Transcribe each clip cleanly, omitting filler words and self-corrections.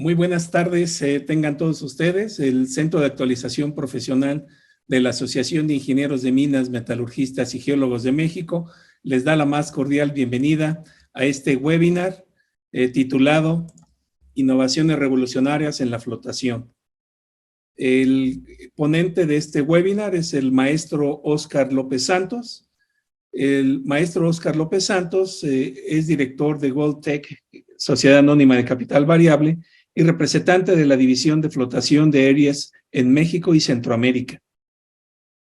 Muy buenas tardes, tengan todos ustedes. El Centro de Actualización Profesional de la Asociación de Ingenieros de Minas, Metalurgistas y Geólogos de México les da la más cordial bienvenida a este webinar titulado Innovaciones Revolucionarias en la Flotación. El ponente de este webinar es el maestro Óscar López Santos. El maestro Óscar López Santos es director de Goldtech, Sociedad Anónima de Capital Variable, y representante de la División de Flotación de Aries en México y Centroamérica.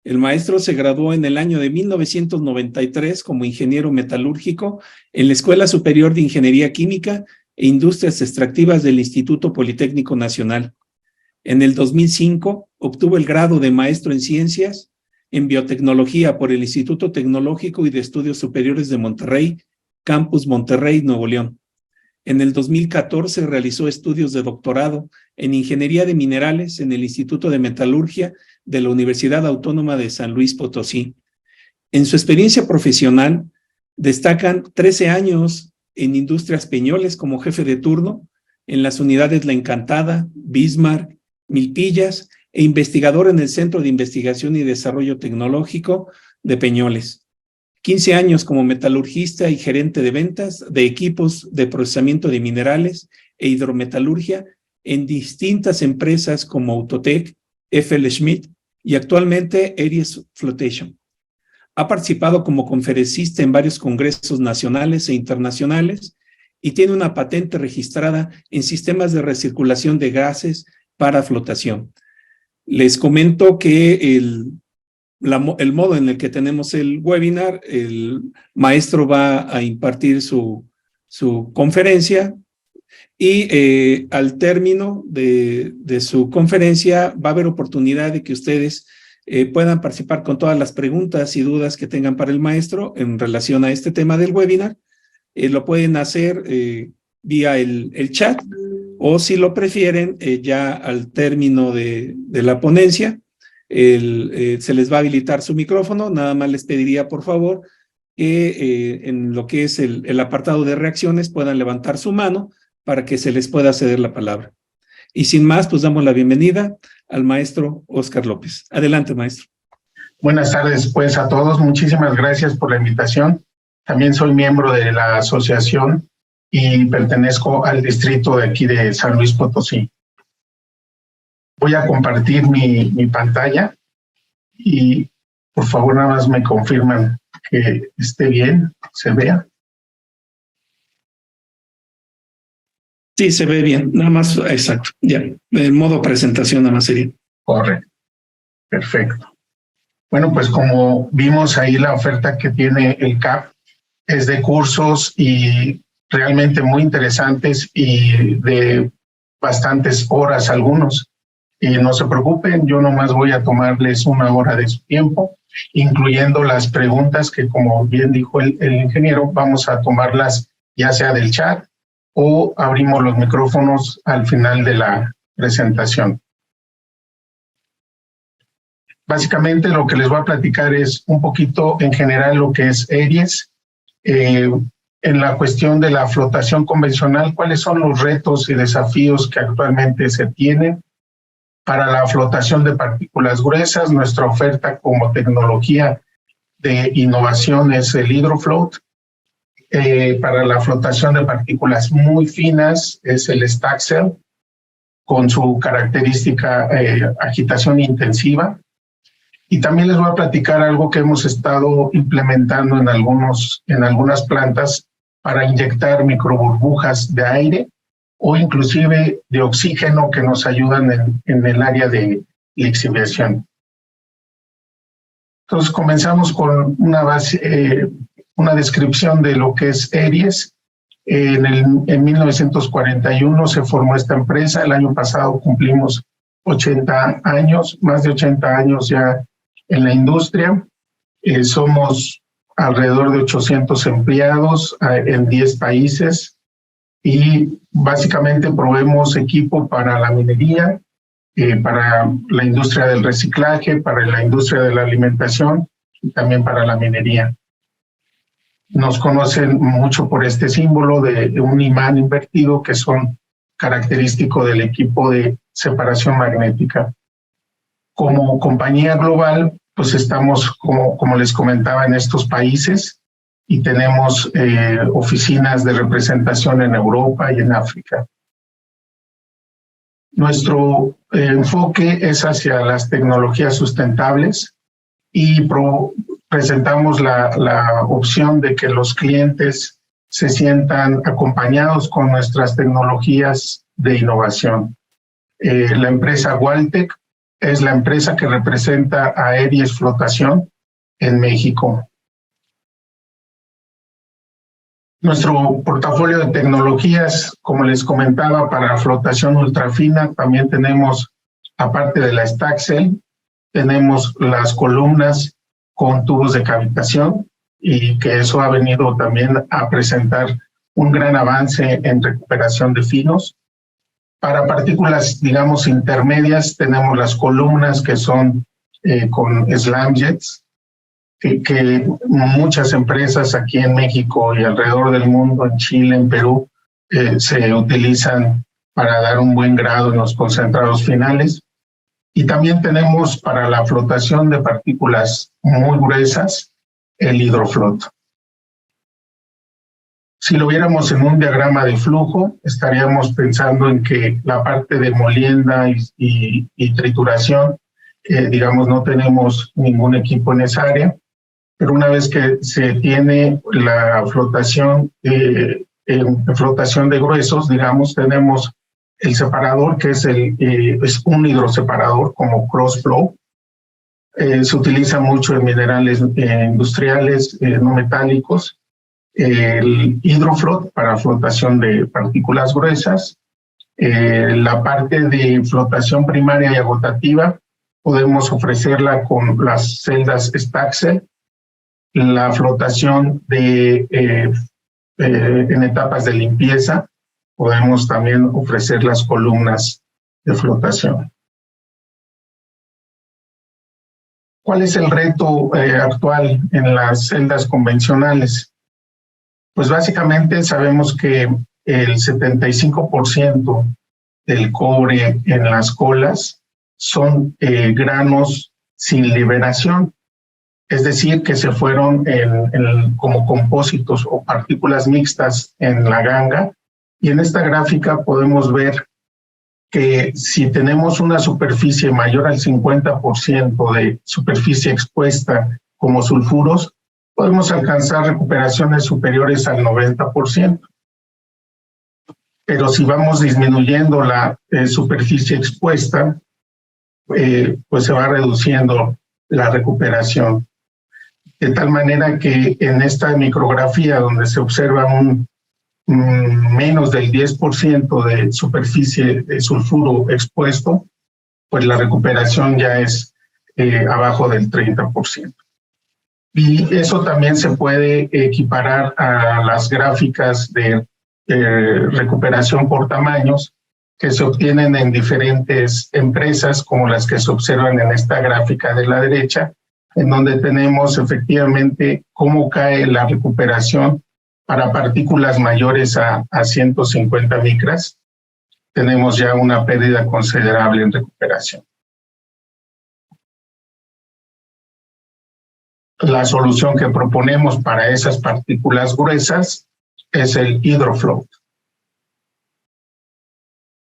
El maestro se graduó en el año de 1993 como ingeniero metalúrgico en la Escuela Superior de Ingeniería Química e Industrias Extractivas del Instituto Politécnico Nacional. En el 2005 obtuvo el grado de maestro en Ciencias en Biotecnología por el Instituto Tecnológico y de Estudios Superiores de Monterrey, Campus Monterrey, Nuevo León. En el 2014 realizó estudios de doctorado en Ingeniería de Minerales en el Instituto de Metalurgia de la Universidad Autónoma de San Luis Potosí. En su experiencia profesional destacan 13 años en Industrias Peñoles como jefe de turno en las unidades La Encantada, Bismarck, Milpillas e investigador en el Centro de Investigación y Desarrollo Tecnológico de Peñoles. 15 años como metalurgista y gerente de ventas de equipos de procesamiento de minerales e hidrometalurgia en distintas empresas como Autotech, FL Schmidt y actualmente Aries Flotation. Ha participado como conferencista en varios congresos nacionales e internacionales y tiene una patente registrada en sistemas de recirculación de gases para flotación. Les comento que el modo en el que tenemos el webinar, el maestro va a impartir su conferencia y al término de su conferencia va a haber oportunidad de que ustedes puedan participar con todas las preguntas y dudas que tengan para el maestro en relación a este tema del webinar. Lo pueden hacer vía el chat o si lo prefieren ya al término de la ponencia. Se les va a habilitar su micrófono, nada más les pediría por favor que en lo que es el apartado de reacciones puedan levantar su mano para que se les pueda ceder la palabra. Y sin más, pues damos la bienvenida al maestro Óscar López. Adelante, maestro. Buenas tardes pues a todos, muchísimas gracias por la invitación. También soy miembro de la asociación y pertenezco al distrito de aquí de San Luis Potosí. Voy a compartir mi pantalla y por favor nada más me confirman que esté bien, se vea. Sí, se ve bien, nada más, exacto, ya, en modo presentación nada más sería. Correcto, perfecto. Bueno, pues como vimos ahí la oferta que tiene el CAP es de cursos y realmente muy interesantes y de bastantes horas algunos. Y no se preocupen, yo nomás voy a tomarles 1 hora de su tiempo, incluyendo las preguntas que, como bien dijo el ingeniero, vamos a tomarlas ya sea del chat o abrimos los micrófonos al final de la presentación. Básicamente lo que les voy a platicar es un poquito en general lo que es Aries. En la cuestión de la flotación convencional, cuáles son los retos y desafíos que actualmente se tienen. Para la flotación de partículas gruesas, nuestra oferta como tecnología de innovación es el HydroFloat. Para la flotación de partículas muy finas es el StackCell, con su característica agitación intensiva. Y también les voy a platicar algo que hemos estado implementando en algunas plantas para inyectar microburbujas de aire o inclusive de oxígeno que nos ayudan en el área de lixiviación. Entonces comenzamos con una descripción de lo que es Aries. En 1941 se formó esta empresa, el año pasado cumplimos 80 años, más de 80 años ya en la industria. Somos alrededor de 800 empleados en 10 países. Y básicamente proveemos equipo para la minería, para la industria del reciclaje, para la industria de la alimentación y también para la minería. Nos conocen mucho por este símbolo de un imán invertido que son característico del equipo de separación magnética. Como compañía global, pues estamos, como les comentaba, en estos países y tenemos oficinas de representación en Europa y en África. Nuestro enfoque es hacia las tecnologías sustentables y presentamos la opción de que los clientes se sientan acompañados con nuestras tecnologías de innovación. La empresa Waltec es la empresa que representa a Aries Flotación en México. Nuestro portafolio de tecnologías, como les comentaba, para flotación ultrafina, también tenemos, aparte de la Staxel, tenemos las columnas con tubos de cavitación, y que eso ha venido también a presentar un gran avance en recuperación de finos. Para partículas, digamos, intermedias, tenemos las columnas que son con slamjets, que muchas empresas aquí en México y alrededor del mundo, en Chile, en Perú, se utilizan para dar un buen grado en los concentrados finales. Y también tenemos para la flotación de partículas muy gruesas, el hidroflot. Si lo viéramos en un diagrama de flujo, estaríamos pensando en que la parte de molienda y trituración, digamos, no tenemos ningún equipo en esa área, pero una vez que se tiene la flotación, flotación de gruesos, digamos, tenemos el separador, que es un hidroseparador como cross-flow. Se utiliza mucho en minerales industriales no metálicos. El hidroflot para flotación de partículas gruesas. La parte de flotación primaria y agotativa podemos ofrecerla con las celdas Staxel. La flotación en etapas de limpieza, podemos también ofrecer las columnas de flotación. ¿Cuál es el reto actual en las celdas convencionales? Pues básicamente sabemos que el 75% del cobre en las colas son granos sin liberación. Es decir, que se fueron como compósitos o partículas mixtas en la ganga. Y en esta gráfica podemos ver que si tenemos una superficie mayor al 50% de superficie expuesta como sulfuros, podemos alcanzar recuperaciones superiores al 90%. Pero si vamos disminuyendo la superficie expuesta, pues se va reduciendo la recuperación. De tal manera que en esta micrografía donde se observa menos del 10% de superficie de sulfuro expuesto, pues la recuperación ya es abajo del 30%. Y eso también se puede equiparar a las gráficas de recuperación por tamaños que se obtienen en diferentes empresas, como las que se observan en esta gráfica de la derecha, en donde tenemos efectivamente cómo cae la recuperación para partículas mayores a 150 micras. Tenemos ya una pérdida considerable en recuperación. La solución que proponemos para esas partículas gruesas es el hidroflot.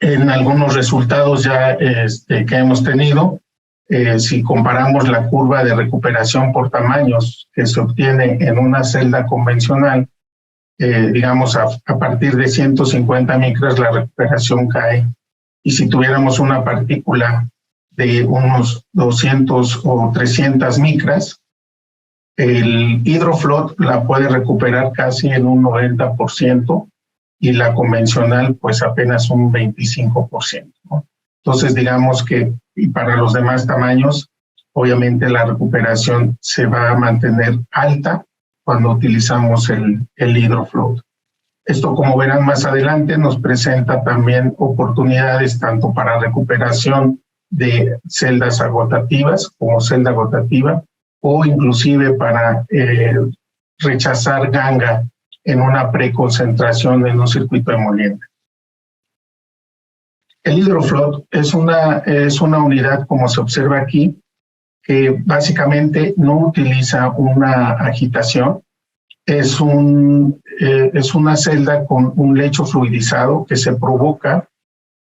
En algunos resultados ya que hemos tenido, si comparamos la curva de recuperación por tamaños que se obtiene en una celda convencional, digamos a partir de 150 micras la recuperación cae. Y si tuviéramos una partícula de unos 200 o 300 micras, el hidroflot la puede recuperar casi en un 90% y la convencional pues apenas un 25%, ¿no? Entonces digamos que y para los demás tamaños, obviamente la recuperación se va a mantener alta cuando utilizamos el hidroflot. Esto, como verán más adelante, nos presenta también oportunidades tanto para recuperación de celdas agotativas como celda agotativa, o inclusive para rechazar ganga en una preconcentración en un circuito de molienda. El Hydrofloat es una unidad, como se observa aquí, que básicamente no utiliza una agitación. Es una celda con un lecho fluidizado que se provoca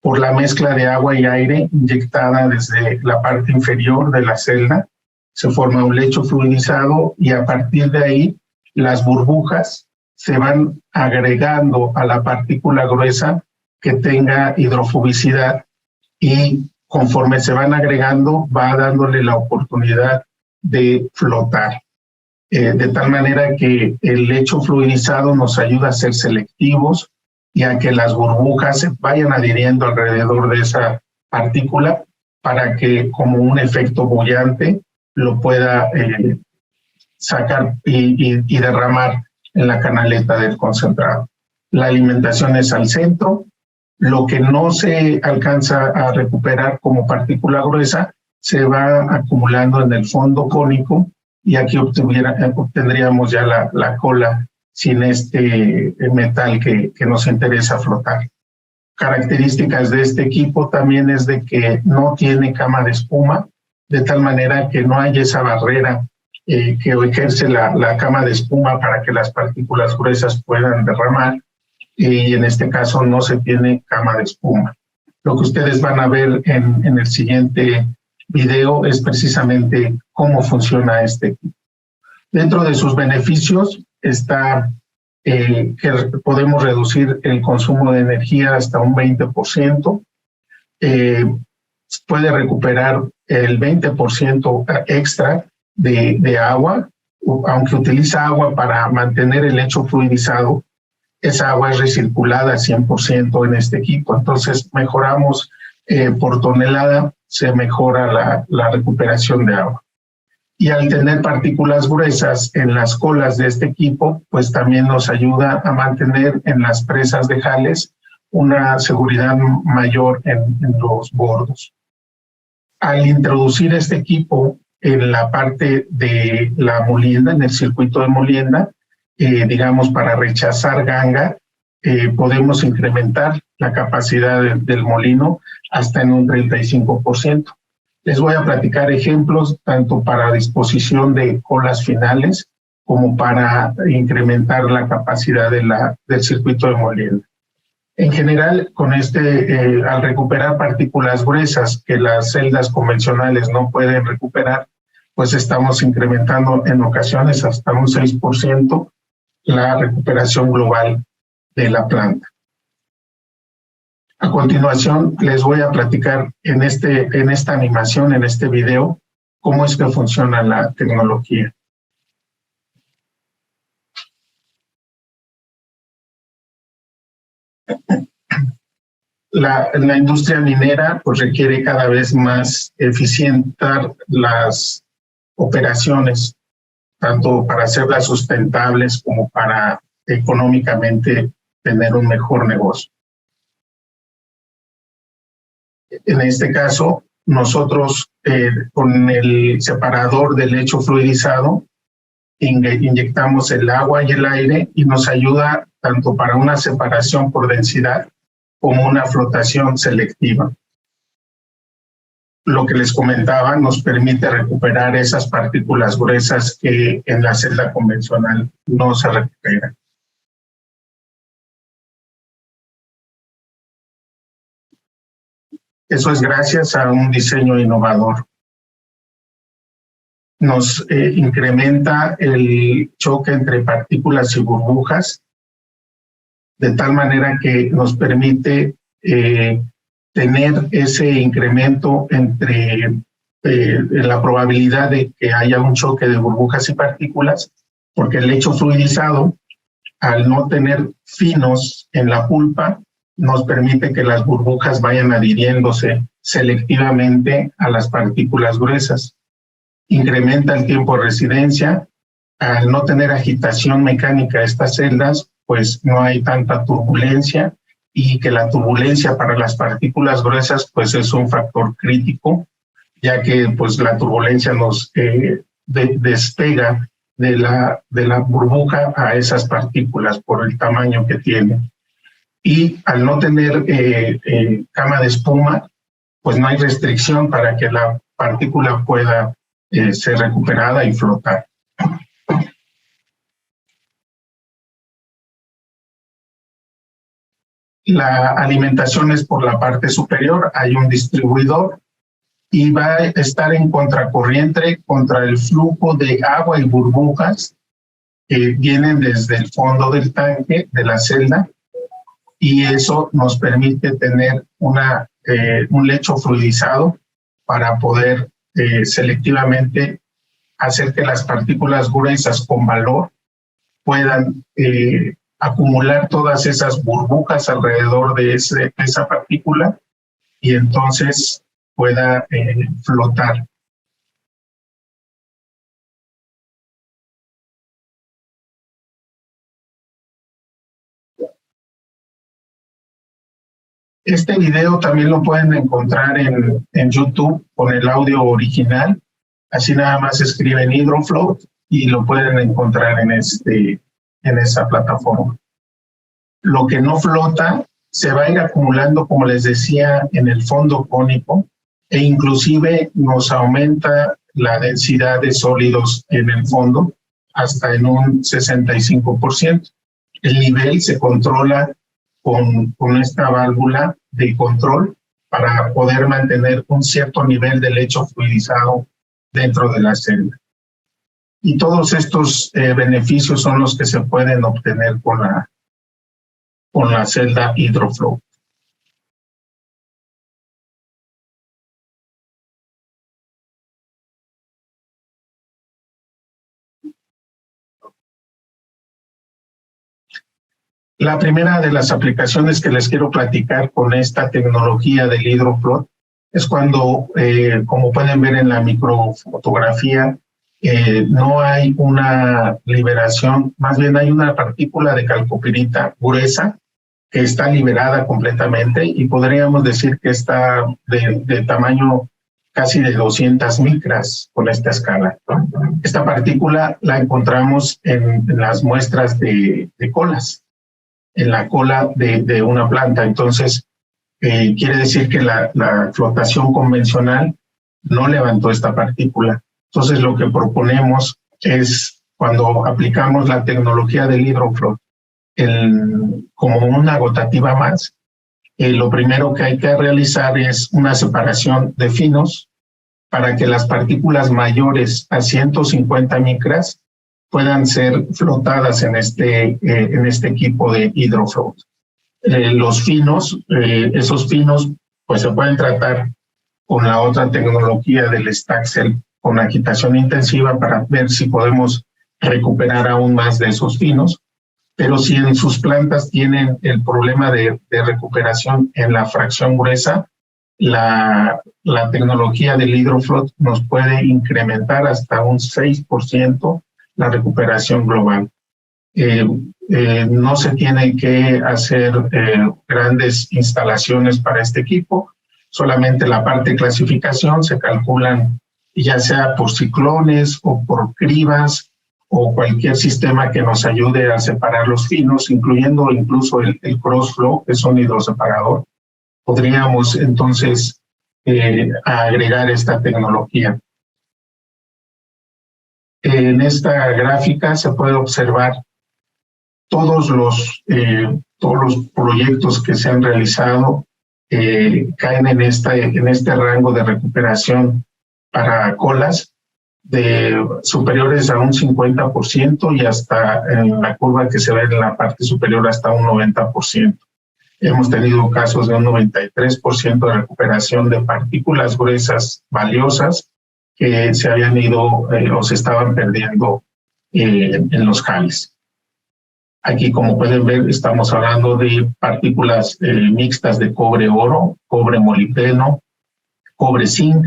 por la mezcla de agua y aire inyectada desde la parte inferior de la celda. Se forma un lecho fluidizado y a partir de ahí las burbujas se van agregando a la partícula gruesa que tenga hidrofobicidad y conforme se van agregando va dándole la oportunidad de flotar. De tal manera que el lecho fluidizado nos ayuda a ser selectivos y a que las burbujas se vayan adhiriendo alrededor de esa partícula para que como un efecto bullante lo pueda sacar y derramar en la canaleta del concentrado. La alimentación es al centro. Lo que no se alcanza a recuperar como partícula gruesa se va acumulando en el fondo cónico y aquí obtendríamos ya la cola sin este metal que nos interesa flotar. Características de este equipo también es de que no tiene cama de espuma, de tal manera que no hay esa barrera que ejerce la cama de espuma para que las partículas gruesas puedan derramar, y en este caso no se tiene cama de espuma. Lo que ustedes van a ver en el siguiente video es precisamente cómo funciona este equipo. Dentro de sus beneficios está que podemos reducir el consumo de energía hasta un 20%, puede recuperar el 20% extra de agua, aunque utiliza agua para mantener el lecho fluidizado, esa agua es recirculada 100% en este equipo, entonces mejoramos por tonelada, se mejora la recuperación de agua. Y al tener partículas gruesas en las colas de este equipo, pues también nos ayuda a mantener en las presas de jales una seguridad mayor en los bordos. Al introducir este equipo en la parte de la molienda, en el circuito de molienda, digamos para rechazar ganga, podemos incrementar la capacidad del molino hasta en un 35%. Les voy a platicar ejemplos tanto para disposición de colas finales como para incrementar la capacidad del circuito de molienda. En general, con al recuperar partículas gruesas que las celdas convencionales no pueden recuperar, pues estamos incrementando en ocasiones hasta un 6% la recuperación global de la planta. A continuación, les voy a platicar en esta animación, en este video, cómo es que funciona la tecnología. La industria minera pues, requiere cada vez más eficientar las operaciones, tanto para hacerlas sustentables como para económicamente tener un mejor negocio. En este caso, nosotros con el separador del lecho fluidizado inyectamos el agua y el aire y nos ayuda tanto para una separación por densidad como una flotación selectiva. Lo que les comentaba nos permite recuperar esas partículas gruesas que en la celda convencional no se recuperan. Eso es gracias a un diseño innovador. Nos incrementa el choque entre partículas y burbujas, de tal manera que nos permite tener ese incremento entre la probabilidad de que haya un choque de burbujas y partículas, porque el lecho fluidizado, al no tener finos en la pulpa, nos permite que las burbujas vayan adhiriéndose selectivamente a las partículas gruesas. Incrementa el tiempo de residencia. Al no tener agitación mecánica de estas celdas, pues no hay tanta turbulencia, y que la turbulencia para las partículas gruesas pues es un factor crítico, ya que pues la turbulencia nos despega de la burbuja a esas partículas por el tamaño que tiene. y al no tener cama de espuma, pues no hay restricción para que la partícula pueda ser recuperada y flotar. La alimentación es por la parte superior, hay un distribuidor y va a estar en contracorriente contra el flujo de agua y burbujas que vienen desde el fondo del tanque de la celda, y eso nos permite tener un lecho fluidizado para poder selectivamente hacer que las partículas gruesas con valor puedan acumular todas esas burbujas alrededor de esa partícula y entonces pueda flotar. Este video también lo pueden encontrar en YouTube con el audio original. Así nada más escriben HydroFloat y lo pueden encontrar en esa plataforma. Lo que no flota se va a ir acumulando, como les decía, en el fondo cónico, e inclusive nos aumenta la densidad de sólidos en el fondo hasta en un 65%. El nivel se controla con esta válvula de control para poder mantener un cierto nivel de lecho fluidizado dentro de la celda. Y todos estos beneficios son los que se pueden obtener con la celda HydroFloat. La primera de las aplicaciones que les quiero platicar con esta tecnología del HydroFloat es cuando, como pueden ver en la microfotografía, no hay una liberación, más bien hay una partícula de calcopirita gruesa que está liberada completamente y podríamos decir que está de tamaño casi de 200 micras con esta escala. Esta partícula la encontramos en las muestras de colas, en la cola de una planta. Entonces, quiere decir que la flotación convencional no levantó esta partícula. Entonces, lo que proponemos es, cuando aplicamos la tecnología del HydroFloat como una gotativa más, lo primero que hay que realizar es una separación de finos para que las partículas mayores a 150 micras puedan ser flotadas en este equipo de HydroFloat. Los finos, esos finos, pues se pueden tratar con la otra tecnología del StackCell con agitación intensiva para ver si podemos recuperar aún más de esos finos. Pero si en sus plantas tienen el problema de recuperación en la fracción gruesa, la tecnología del HydroFloat nos puede incrementar hasta un 6% la recuperación global. No se tiene que hacer grandes instalaciones para este equipo, solamente la parte de clasificación se calculan ya sea por ciclones o por cribas o cualquier sistema que nos ayude a separar los finos, incluyendo incluso el crossflow, que es un hidroseparador. Podríamos entonces agregar esta tecnología. En esta gráfica se puede observar todos los proyectos que se han realizado caen en este rango de recuperación para colas de superiores a un 50% y hasta en la curva que se ve en la parte superior hasta un 90%. Hemos tenido casos de un 93% de recuperación de partículas gruesas valiosas que se habían ido o se estaban perdiendo en los jales. Aquí, como pueden ver, estamos hablando de partículas mixtas de cobre-oro, cobre-molibdeno, cobre-zinc,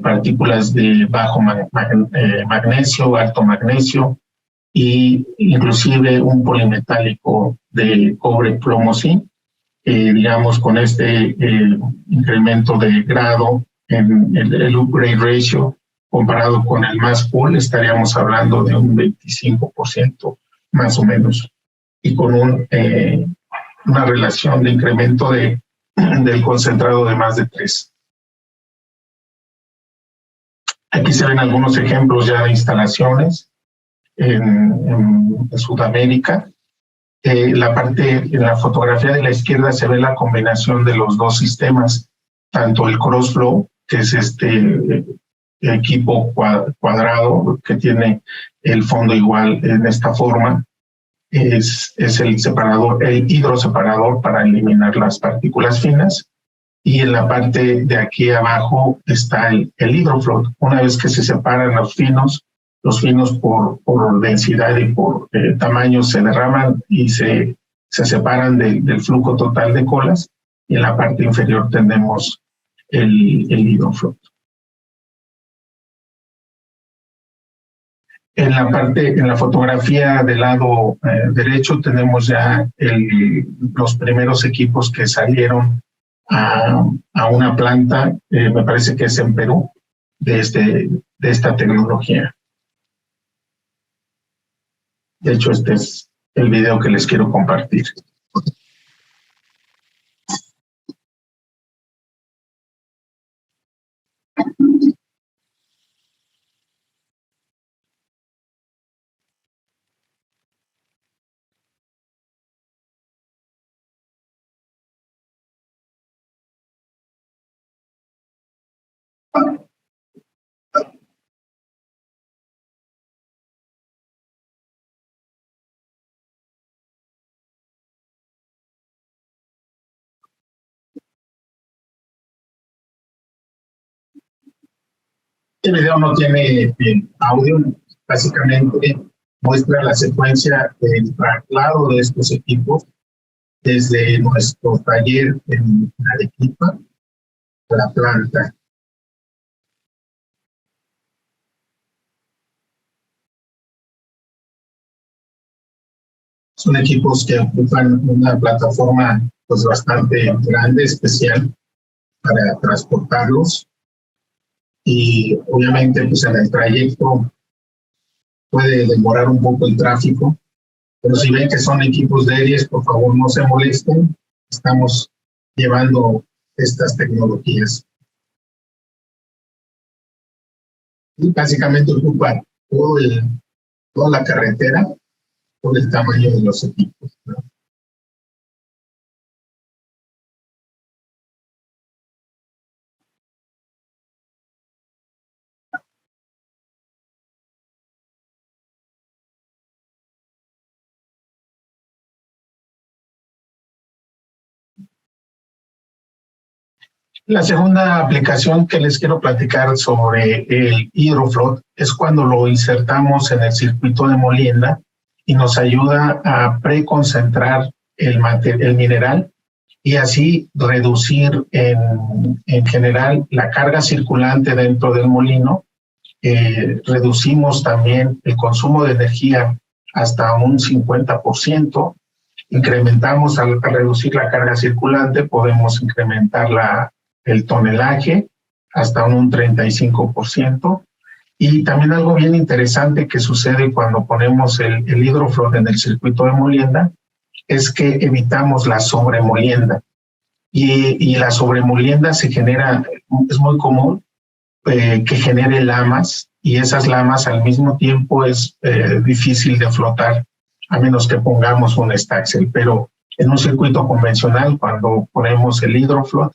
partículas de bajo magnesio, alto magnesio y inclusive un polimetálico de cobre-plomo-zinc. Digamos, con este incremento de grado en el upgrade ratio comparado con el mass pool, estaríamos hablando de un 25% más o menos, y con un una relación de incremento del concentrado de más de 3. Aquí se ven algunos ejemplos ya de instalaciones en Sudamérica. En la fotografía de la izquierda se ve la combinación de los dos sistemas, tanto el CrossFlow, que es este equipo cuadrado que tiene el fondo igual en esta forma, es el hidroseparador para eliminar las partículas finas, y en la parte de aquí abajo está el hidrofloat. Una vez que se separan los finos por densidad y por tamaño se derraman y se separan del flujo total de colas, y en la parte inferior tenemos el hidrofloat. En la fotografía del lado derecho tenemos ya los primeros equipos que salieron a una planta, me parece que es en Perú, de esta tecnología. De hecho, este es el video que les quiero compartir. Este video no tiene audio, básicamente muestra la secuencia del traslado de estos equipos desde nuestro taller en Arequipa a la planta. Son equipos que ocupan una plataforma pues bastante grande, especial, para transportarlos. Y obviamente pues en el trayecto puede demorar un poco el tráfico, pero si ven que son equipos de Aries, por favor no se molesten, estamos llevando estas tecnologías. Y básicamente ocupa toda la carretera por el tamaño de los equipos, ¿no? La segunda aplicación que les quiero platicar sobre el hidrofloat es cuando lo insertamos en el circuito de molienda y nos ayuda a preconcentrar el mineral y así reducir en general la carga circulante dentro del molino. Reducimos también el consumo de energía hasta un 50%. Incrementamos al reducir la carga circulante, podemos incrementar el tonelaje hasta un 35%. Y también algo bien interesante que sucede cuando ponemos el hidrofloat en el circuito de molienda es que evitamos la sobremolienda. Y la sobremolienda se genera, es muy común que genere lamas, y esas lamas al mismo tiempo es difícil de flotar a menos que pongamos un staxel. Pero en un circuito convencional, cuando ponemos el hidrofloat,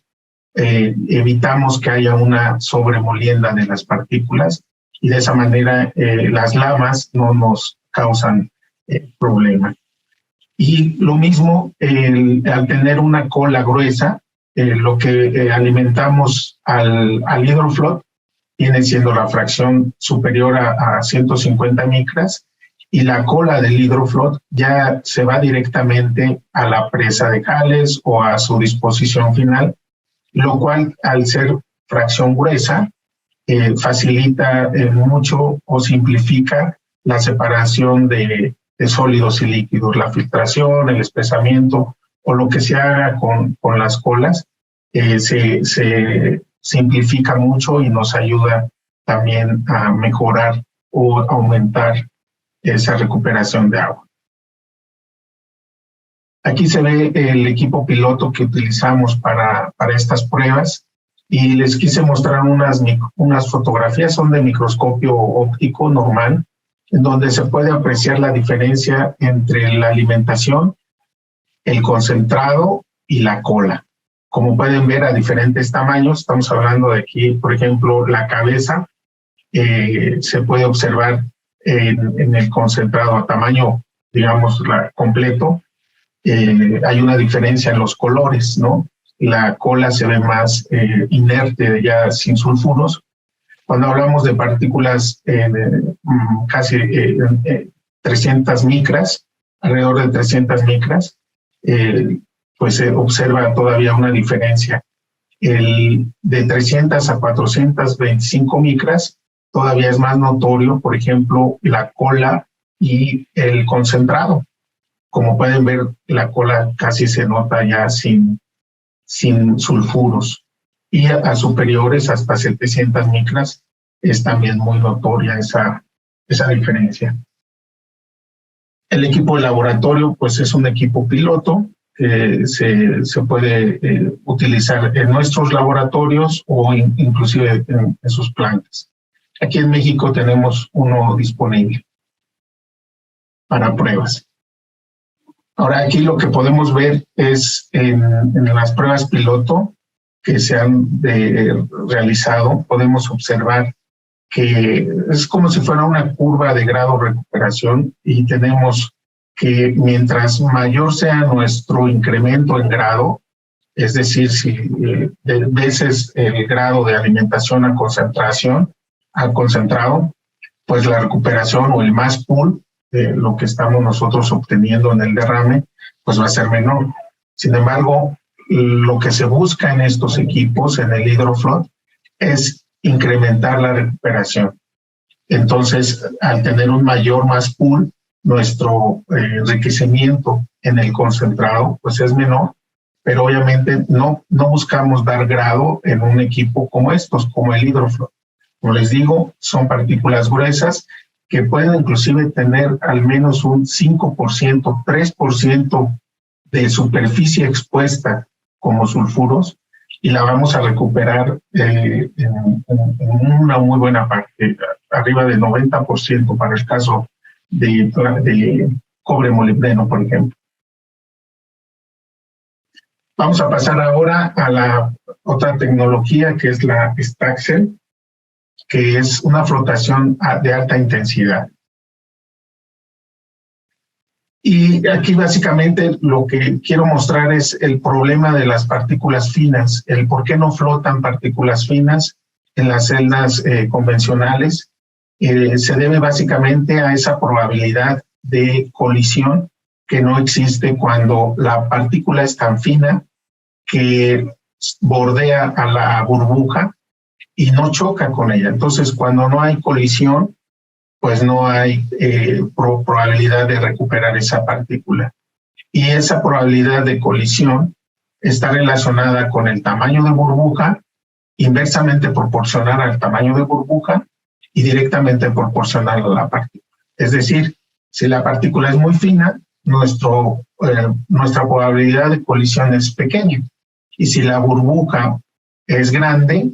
evitamos que haya una sobremolienda de las partículas, y de esa manera las lamas no nos causan problema. Y lo mismo, al tener una cola gruesa, lo que alimentamos al hidrofloat viene siendo la fracción superior a 150 micras, y la cola del hidrofloat ya se va directamente a la presa de Cales o a su disposición final, lo cual, al ser fracción gruesa, facilita mucho o simplifica la separación de sólidos y líquidos, la filtración, el espesamiento o lo que se haga con las colas, se simplifica mucho y nos ayuda también a mejorar o aumentar esa recuperación de agua. Aquí se ve el equipo piloto que utilizamos para estas pruebas y les quise mostrar unas fotografías, son de microscopio óptico normal, en donde se puede apreciar la diferencia entre la alimentación, el concentrado y la cola. Como pueden ver a diferentes tamaños, estamos hablando de aquí, por ejemplo, la cabeza, se puede observar en el concentrado a tamaño, digamos, completo. Hay una diferencia en los colores, ¿no? La cola se ve más inerte, ya sin sulfuros. Cuando hablamos de partículas casi 300 micras, alrededor de 300 micras, pues se observa todavía una diferencia. De 300 a 425 micras todavía es más notorio, por ejemplo, la cola y el concentrado. Como pueden ver, la cola casi se nota ya sin sulfuros. Y a superiores, hasta 700 micras, es también muy notoria esa diferencia. El equipo de laboratorio, pues es un equipo piloto que se puede utilizar en nuestros laboratorios o inclusive en sus plantas. Aquí en México tenemos uno disponible para pruebas. Ahora aquí lo que podemos ver es en las pruebas piloto que se han realizado, podemos observar que es como si fuera una curva de grado de recuperación y tenemos que mientras mayor sea nuestro incremento en grado, es decir, si veces el grado de alimentación a concentrado, pues la recuperación o el mass pool, lo que estamos nosotros obteniendo en el derrame, pues va a ser menor. Sin embargo, lo que se busca en estos equipos, en el HydroFloat, es incrementar la recuperación. Entonces, al tener un mayor mass pool, nuestro enriquecimiento en el concentrado pues es menor, pero obviamente no buscamos dar grado en un equipo como estos, como el HydroFloat. Como les digo, son partículas gruesas que pueden inclusive tener al menos un 5%, 3% de superficie expuesta como sulfuros y la vamos a recuperar en una muy buena parte, arriba del 90% para el caso de cobre molibdeno, por ejemplo. Vamos a pasar ahora a la otra tecnología que es la Staxel, que es una flotación de alta intensidad. Y aquí básicamente lo que quiero mostrar es el problema de las partículas finas, el por qué no flotan partículas finas en las celdas convencionales. Se debe básicamente a esa probabilidad de colisión que no existe cuando la partícula es tan fina que bordea a la burbuja y no choca con ella. Entonces, cuando no hay colisión, pues no hay probabilidad de recuperar esa partícula. Y esa probabilidad de colisión está relacionada con el tamaño de burbuja, inversamente proporcional al tamaño de burbuja y directamente proporcional a la partícula. Es decir, si la partícula es muy fina, nuestra probabilidad de colisión es pequeña. Y si la burbuja es grande,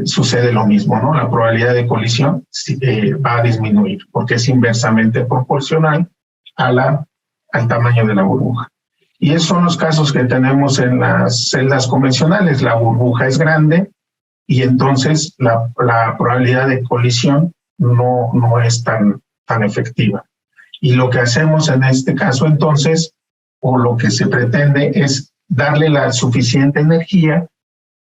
sucede lo mismo, ¿no? La probabilidad de colisión va a disminuir porque es inversamente proporcional al tamaño de la burbuja. Y esos son los casos que tenemos en las celdas convencionales. La burbuja es grande y entonces la probabilidad de colisión no es tan efectiva. Y lo que hacemos en este caso entonces, o lo que se pretende, es darle la suficiente energía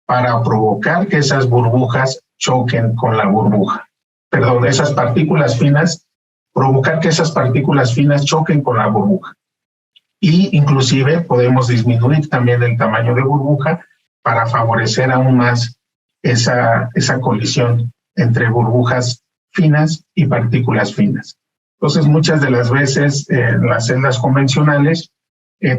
para provocar que esas burbujas choquen con la burbuja. Perdón, esas partículas finas, provocar que esas partículas finas choquen con la burbuja. Y inclusive podemos disminuir también el tamaño de burbuja para favorecer aún más esa colisión entre burbujas finas y partículas finas. Entonces, muchas de las veces en las celdas convencionales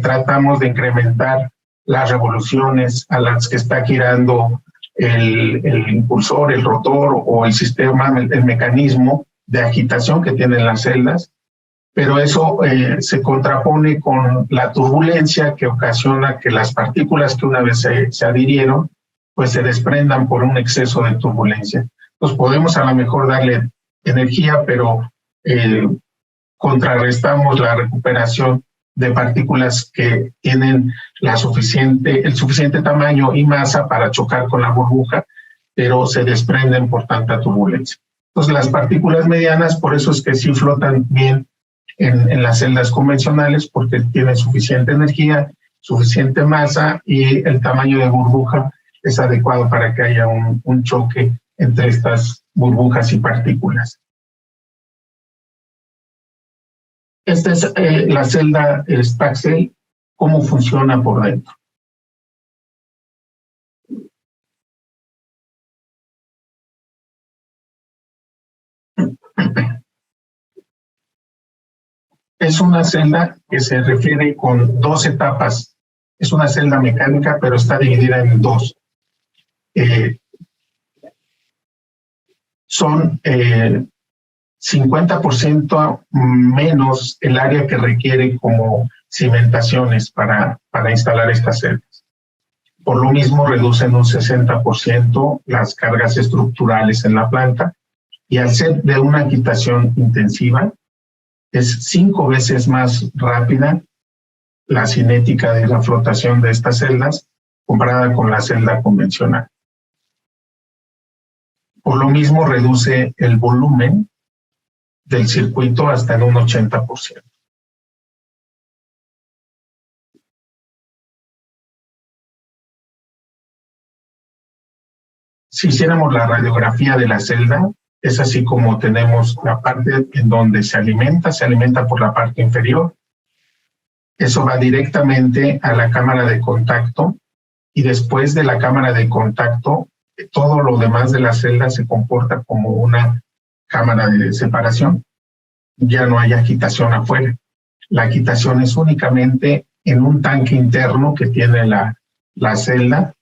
tratamos de incrementar las revoluciones a las que está girando el impulsor, el rotor o el sistema, el mecanismo de agitación que tienen las celdas pero eso se contrapone con la turbulencia que ocasiona que las partículas que una vez se adhirieron, pues se desprendan por un exceso de turbulencia. Entonces podemos a lo mejor darle energía, pero contrarrestamos la recuperación de partículas que tienen el suficiente tamaño y masa para chocar con la burbuja, pero se desprenden por tanta turbulencia. Entonces las partículas medianas, por eso es que sí flotan bien en las celdas convencionales, porque tienen suficiente energía, suficiente masa y el tamaño de burbuja es adecuado para que haya un choque entre estas burbujas y partículas. Esta es la celda Staxel, cómo funciona por dentro. Es una celda que se refiere con 2 etapas. Es una celda mecánica, pero está dividida en 2. Son 50% menos el área que requiere como cimentaciones para instalar estas celdas. Por lo mismo, reducen un 60% las cargas estructurales en la planta, y al ser de una quitación intensiva, es 5 veces más rápida la cinética de la flotación de estas celdas comparada con la celda convencional. Por lo mismo, reduce el volumen del circuito hasta en un 80%. Si hiciéramos la radiografía de la celda, es así como tenemos la parte en donde se alimenta por la parte inferior. Eso va directamente a la cámara de contacto, y después de la cámara de contacto, todo lo demás de la celda se comporta como una cámara de separación. Ya no hay agitación afuera. La agitación es únicamente en un tanque interno que tiene la celda,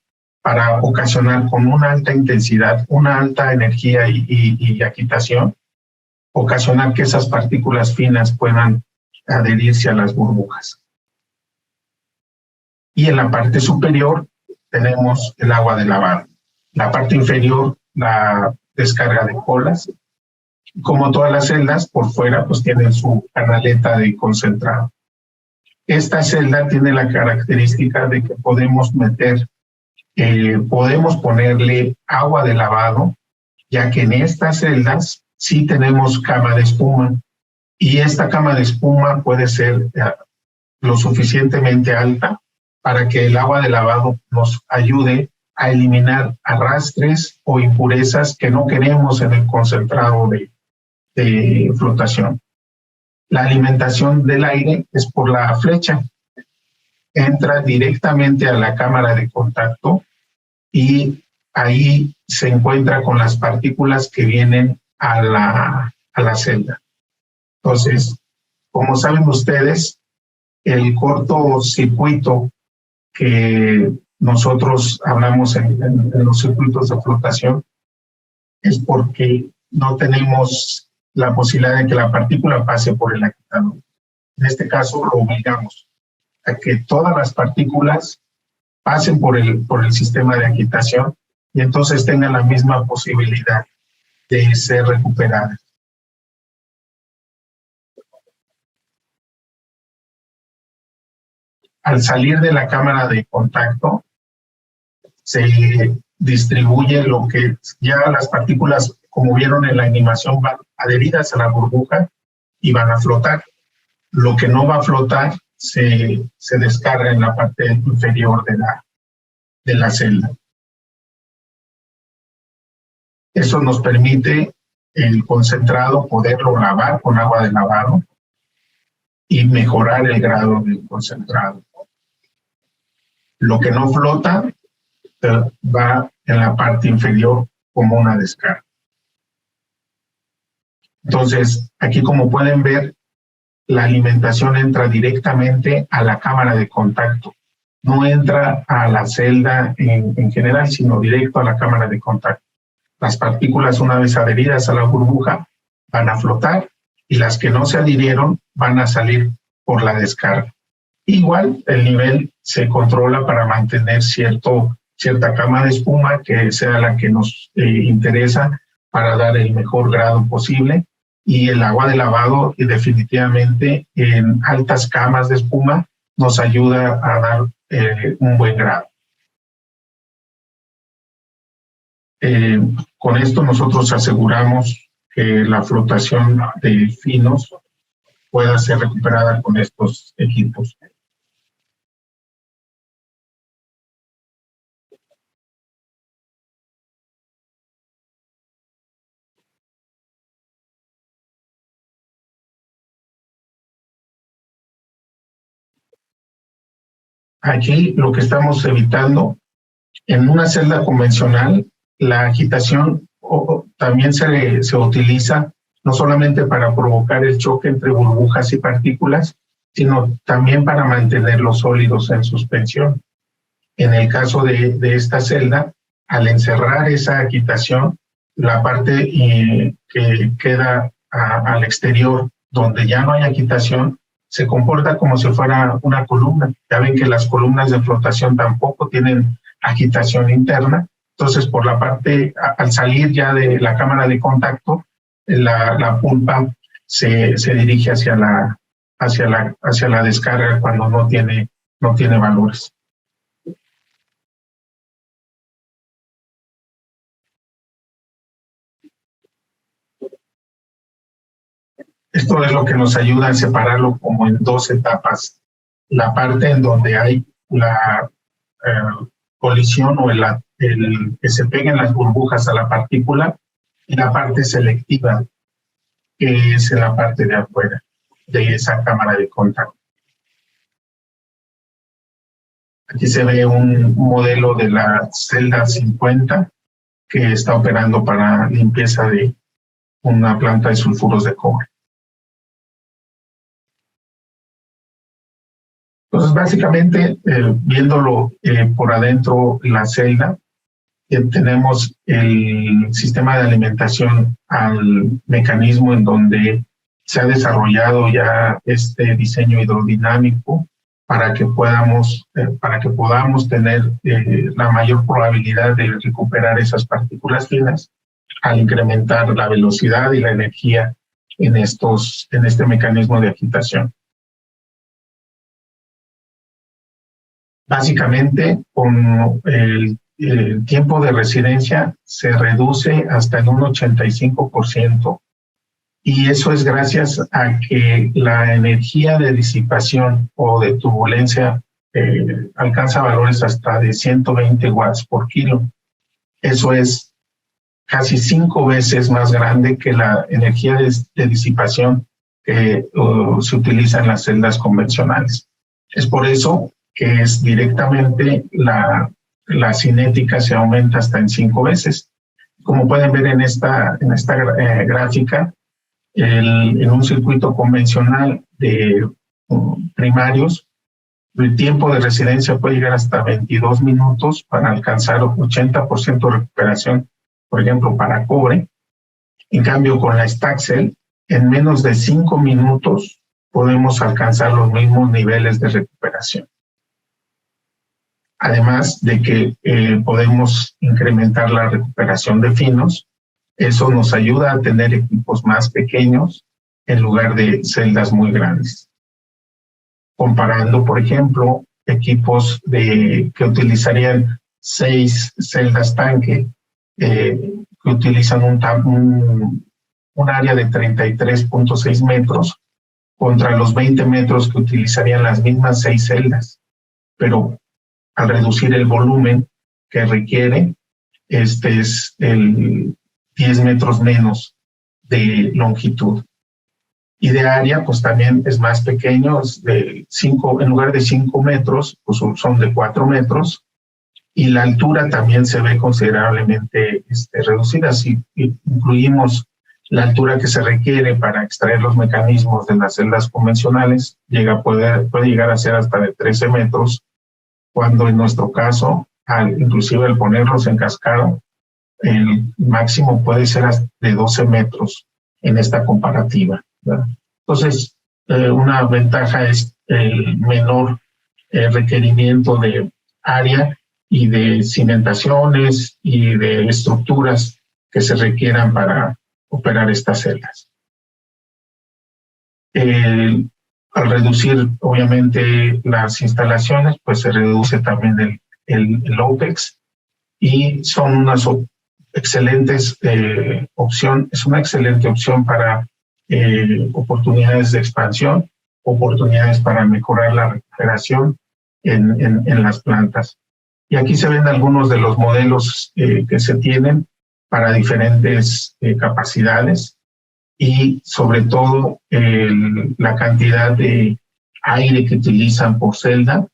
para ocasionar con una alta intensidad, una alta energía y agitación, ocasionar que esas partículas finas puedan adherirse a las burbujas. Y en la parte superior tenemos el agua de lavado. La parte inferior, la descarga de colas. Como todas las celdas, por fuera pues tienen su canaleta de concentrado. Esta celda tiene la característica de que podemos ponerle agua de lavado, ya que en estas celdas sí tenemos cama de espuma, y esta cama de espuma puede ser lo suficientemente alta para que el agua de lavado nos ayude a eliminar arrastres o impurezas que no queremos en el concentrado de flotación. La alimentación del aire es por la flecha. Entra directamente a la cámara de contacto y ahí se encuentra con las partículas que vienen a la celda. Entonces, como saben ustedes, el cortocircuito que nosotros hablamos en los circuitos de flotación es porque no tenemos la posibilidad de que la partícula pase por el agitador. En este caso, lo obligamos a que todas las partículas pasen por el sistema de agitación y entonces tengan la misma posibilidad de ser recuperadas. Al salir de la cámara de contacto, se distribuye lo que ya las partículas, como vieron en la animación, van adheridas a la burbuja y van a flotar. Lo que no va a flotar se descarga en la parte inferior de la celda. Eso nos permite el concentrado poderlo lavar con agua de lavado y mejorar el grado del concentrado. Lo que no flota va en la parte inferior como una descarga. Entonces, aquí como pueden ver, la alimentación entra directamente a la cámara de contacto. No entra a la celda en general, sino directo a la cámara de contacto. Las partículas, una vez adheridas a la burbuja, van a flotar y las que no se adhirieron van a salir por la descarga. Igual el nivel se controla para mantener cierta cama de espuma que sea la que nos interesa para dar el mejor grado posible, y el agua de lavado y definitivamente en altas camas de espuma nos ayuda a dar un buen grado. Con esto nosotros aseguramos que la flotación de finos pueda ser recuperada con estos equipos. Aquí lo que estamos evitando, en una celda convencional, la agitación también se utiliza no solamente para provocar el choque entre burbujas y partículas, sino también para mantener los sólidos en suspensión. En el caso de esta celda, al encerrar esa agitación, la parte que queda al exterior, donde ya no hay agitación, se comporta como si fuera una columna. Ya ven que las columnas de flotación tampoco tienen agitación interna. Entonces, por la parte, al salir ya de la cámara de contacto, la pulpa se dirige hacia la descarga cuando no tiene valores. Esto es lo que nos ayuda a separarlo como en dos etapas. La parte en donde hay la colisión o el que se peguen las burbujas a la partícula, y la parte selectiva, que es en la parte de afuera de esa cámara de contacto. Aquí se ve un modelo de la celda 50 que está operando para limpieza de una planta de sulfuros de cobre. Entonces, básicamente, viéndolo por adentro la celda, tenemos el sistema de alimentación al mecanismo en donde se ha desarrollado ya este diseño hidrodinámico para que podamos tener la mayor probabilidad de recuperar esas partículas finas al incrementar la velocidad y la energía en este mecanismo de agitación. Básicamente, con el tiempo de residencia se reduce hasta en un 85%, y eso es gracias a que la energía de disipación o de turbulencia alcanza valores hasta de 120 watts por kilo. Eso es casi 5 veces más grande que la energía de disipación que se utiliza en las celdas convencionales. Es por eso que es directamente la cinética se aumenta hasta en 5 veces. Como pueden ver en esta gráfica, en un circuito convencional de primarios, el tiempo de residencia puede llegar hasta 22 minutos para alcanzar 80% de recuperación, por ejemplo, para cobre. En cambio, con la Staxel, en menos de 5 minutos podemos alcanzar los mismos niveles de recuperación. Además de que podemos incrementar la recuperación de finos, eso nos ayuda a tener equipos más pequeños en lugar de celdas muy grandes. Comparando, por ejemplo, equipos que utilizarían 6 celdas tanque, que utilizan un área de 33.6 metros contra los 20 metros que utilizarían las mismas 6 celdas. Pero al reducir el volumen que requiere, este es el 10 metros menos de longitud. Y de área, pues también es más pequeño, es en lugar de 5 metros, pues son de 4 metros, y la altura también se ve considerablemente reducida. Si incluimos la altura que se requiere para extraer los mecanismos de las celdas convencionales, puede llegar a ser hasta de 13 metros, cuando en nuestro caso, inclusive al ponerlos en cascada, el máximo puede ser hasta de 12 metros en esta comparativa. ¿verdad? Entonces, una ventaja es el menor requerimiento de área y de cimentaciones y de estructuras que se requieran para operar estas celdas. Al reducir, obviamente, las instalaciones, pues se reduce también el OPEX, y son unas excelentes opción, es una excelente opción para oportunidades de expansión, oportunidades para mejorar la recuperación en las plantas. Y aquí se ven algunos de los modelos que se tienen para diferentes capacidades, y sobre todo la cantidad de aire que utilizan por celda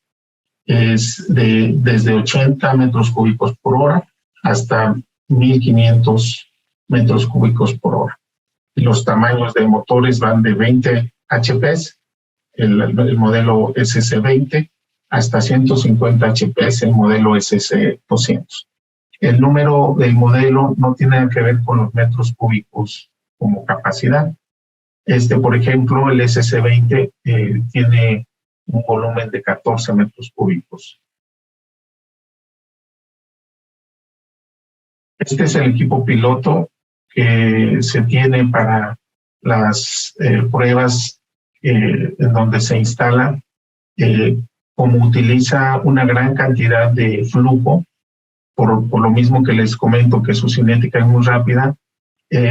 es desde 80 metros cúbicos por hora hasta 1500 metros cúbicos por hora. Y los tamaños de motores van de 20 HPs, el modelo SS20, hasta 150 HPs, el modelo SS200. El número del modelo no tiene nada que ver con los metros cúbicos como capacidad. Por ejemplo, el SS20 tiene un volumen de 14 metros cúbicos. Este es el equipo piloto que se tiene para las pruebas en donde se instala. Como utiliza una gran cantidad de flujo, por lo mismo que les comento que su cinética es muy rápida,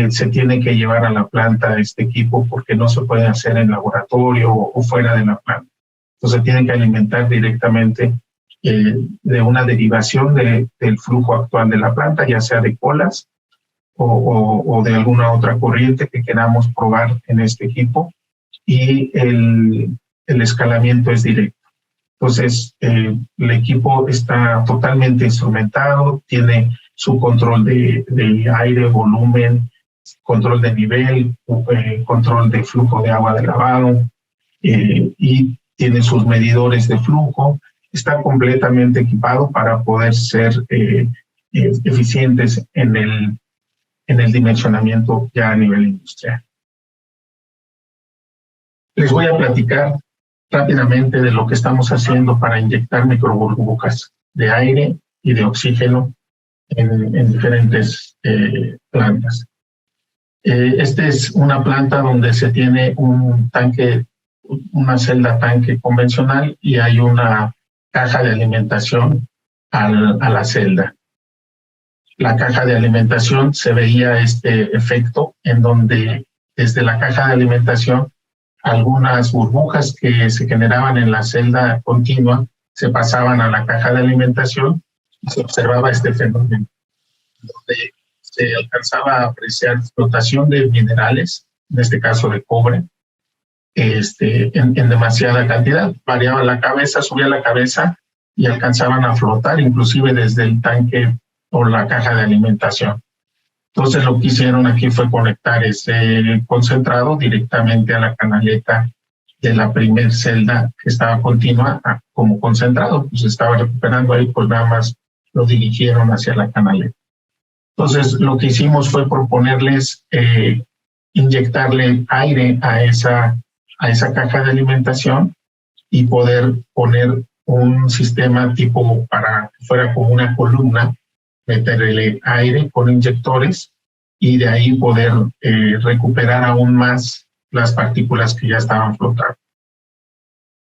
se tiene que llevar a la planta este equipo porque no se puede hacer en laboratorio o fuera de la planta. Entonces se tiene que alimentar directamente de una derivación del flujo actual de la planta, ya sea de colas o de alguna otra corriente que queramos probar en este equipo, y el escalamiento es directo. Entonces, el equipo está totalmente instrumentado, tiene su control de aire, volumen, control de nivel, control de flujo de agua de lavado, y tiene sus medidores de flujo. Está completamente equipado para poder ser eficientes en el dimensionamiento ya a nivel industrial. Les voy a platicar rápidamente de lo que estamos haciendo para inyectar microburbujas de aire y de oxígeno en diferentes plantas. Esta es una planta donde se tiene un tanque, una celda tanque convencional, y hay una caja de alimentación a la celda. La caja de alimentación, se veía este efecto en donde desde la caja de alimentación algunas burbujas que se generaban en la celda continua se pasaban a la caja de alimentación y se observaba este fenómeno, donde se alcanzaba a apreciar flotación de minerales, en este caso de cobre, en demasiada cantidad. Variaba la cabeza, subía la cabeza y alcanzaban a flotar inclusive desde el tanque o la caja de alimentación. Entonces lo que hicieron aquí fue conectar ese concentrado directamente a la canaleta de la primer celda que estaba continua como concentrado. Pues estaba recuperando ahí, pues nada más lo dirigieron hacia la canaleta. Entonces lo que hicimos fue proponerles inyectarle aire a esa caja de alimentación y poder poner un sistema tipo para que fuera como una columna, meterle aire con inyectores y de ahí poder recuperar aún más las partículas que ya estaban flotando.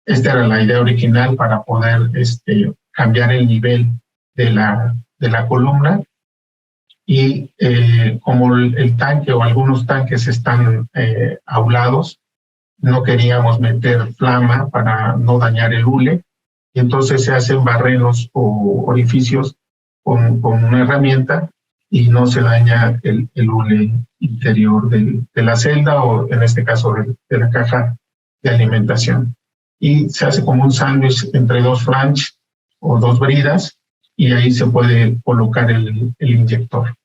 Esta era la idea original para poder cambiar el nivel de la columna, y como el tanque o algunos tanques están aulados, no queríamos meter flama para no dañar el hule, y entonces se hacen barrenos o orificios con una herramienta y no se daña el hule interior de la celda, o en este caso de la caja de alimentación. Y se hace como un sándwich entre dos flanges o dos bridas, y ahí se puede colocar el inyector.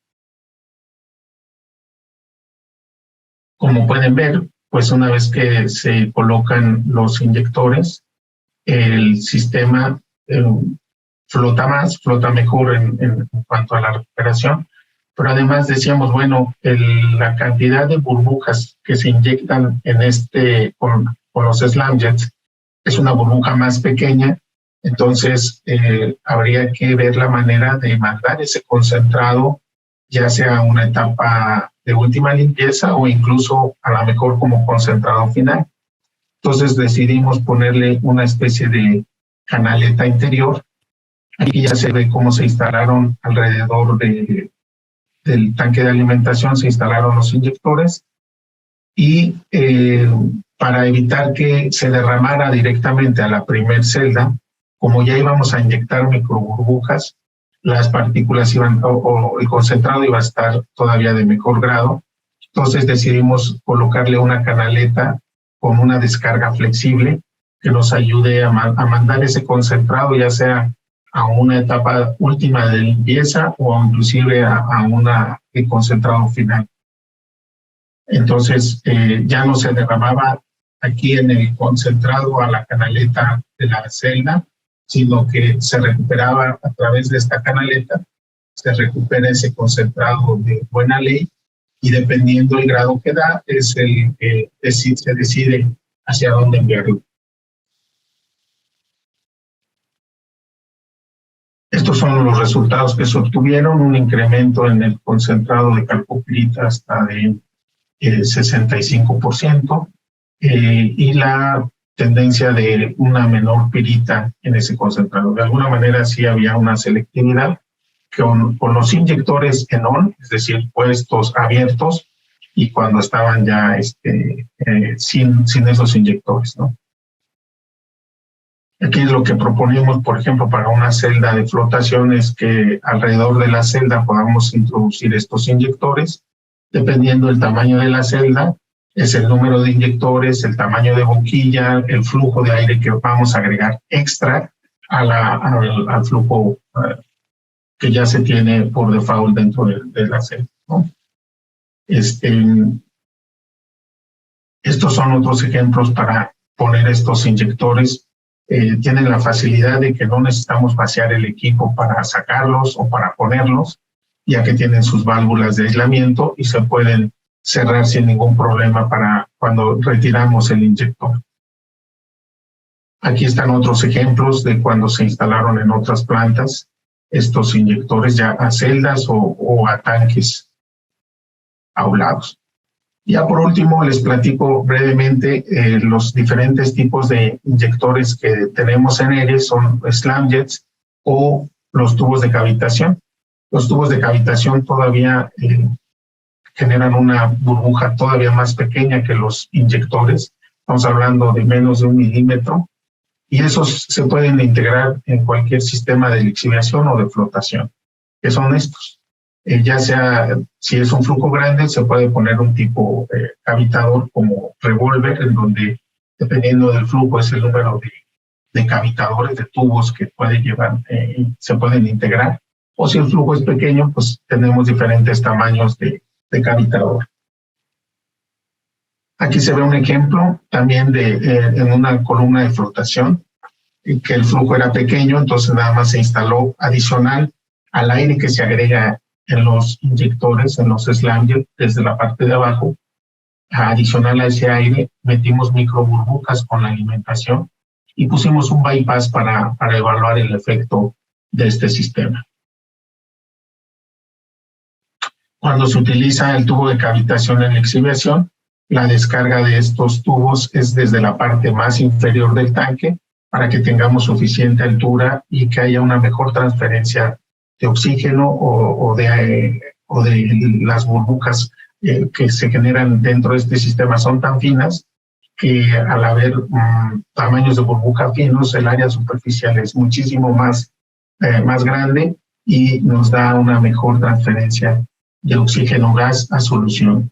Como pueden ver, pues una vez que se colocan los inyectores, el sistema flota mejor en cuanto a la recuperación. pero además decíamos, bueno, la cantidad de burbujas que se inyectan en con los slamjets es una burbuja más pequeña, entonces habría que ver la manera de mandar ese concentrado, ya sea a una etapa de última limpieza o incluso a lo mejor como concentrado final. Entonces decidimos ponerle una especie de canaleta interior. Aquí ya se ve cómo se instalaron alrededor del tanque de alimentación, se instalaron los inyectores y para evitar que se derramara directamente a la primer celda, como ya íbamos a inyectar microburbujas, las partículas iban, o el concentrado iba a estar todavía de mejor grado. Entonces decidimos colocarle una canaleta con una descarga flexible que nos ayude a mandar ese concentrado, ya sea a una etapa última de limpieza o inclusive a una de concentrado final. Entonces ya no se derramaba aquí en el concentrado a la canaleta de la celda, sino que se recuperaba a través de esta canaleta, se recupera ese concentrado de buena ley y dependiendo del grado que da, se decide hacia dónde enviarlo. Estos son los resultados que se obtuvieron, un incremento en el concentrado de calcopirita hasta de 65% y la tendencia de una menor pirita en ese concentrado. De alguna manera sí había una selectividad con los inyectores en on, es decir, puestos abiertos y cuando estaban ya sin esos inyectores, ¿no? Aquí es lo que proponemos, por ejemplo, para una celda de flotación es que alrededor de la celda podamos introducir estos inyectores. Dependiendo del tamaño de la celda, es el número de inyectores, el tamaño de boquilla, el flujo de aire que vamos a agregar extra al flujo que ya se tiene por default dentro de la celda, ¿no? Estos son otros ejemplos para poner estos inyectores. Tienen la facilidad de que no necesitamos vaciar el equipo para sacarlos o para ponerlos, ya que tienen sus válvulas de aislamiento y se pueden cerrar sin ningún problema para cuando retiramos el inyector. Aquí están otros ejemplos de cuando se instalaron en otras plantas estos inyectores ya a celdas o a tanques aulados. Ya por último les platico brevemente los diferentes tipos de inyectores que tenemos en ERES, son slamjets o los tubos de cavitación. Los tubos de cavitación todavía generan una burbuja todavía más pequeña que los inyectores. Estamos hablando de menos de 1 milímetro y esos se pueden integrar en cualquier sistema de lixiviación o de flotación, que son estos. Ya sea, si es un flujo grande, se puede poner un tipo cavitador como revólver, en donde, dependiendo del flujo, es el número de cavitadores, de tubos que puede llevar, se pueden integrar. O si el flujo es pequeño, pues tenemos diferentes tamaños de cavitador. Aquí se ve un ejemplo también en una columna de flotación, que el flujo era pequeño, entonces nada más se instaló adicional al aire que se agrega en los inyectores, en los slamjets, desde la parte de abajo. Adicional a ese aire, metimos microburbujas con la alimentación y pusimos un bypass para evaluar el efecto de este sistema. Cuando se utiliza el tubo de cavitación en lixiviación, la descarga de estos tubos es desde la parte más inferior del tanque para que tengamos suficiente altura y que haya una mejor transferencia de oxígeno o de las burbujas que se generan dentro de este sistema son tan finas que al haber tamaños de burbuja finos, el área superficial es muchísimo más grande y nos da una mejor transferencia de oxígeno gas a solución.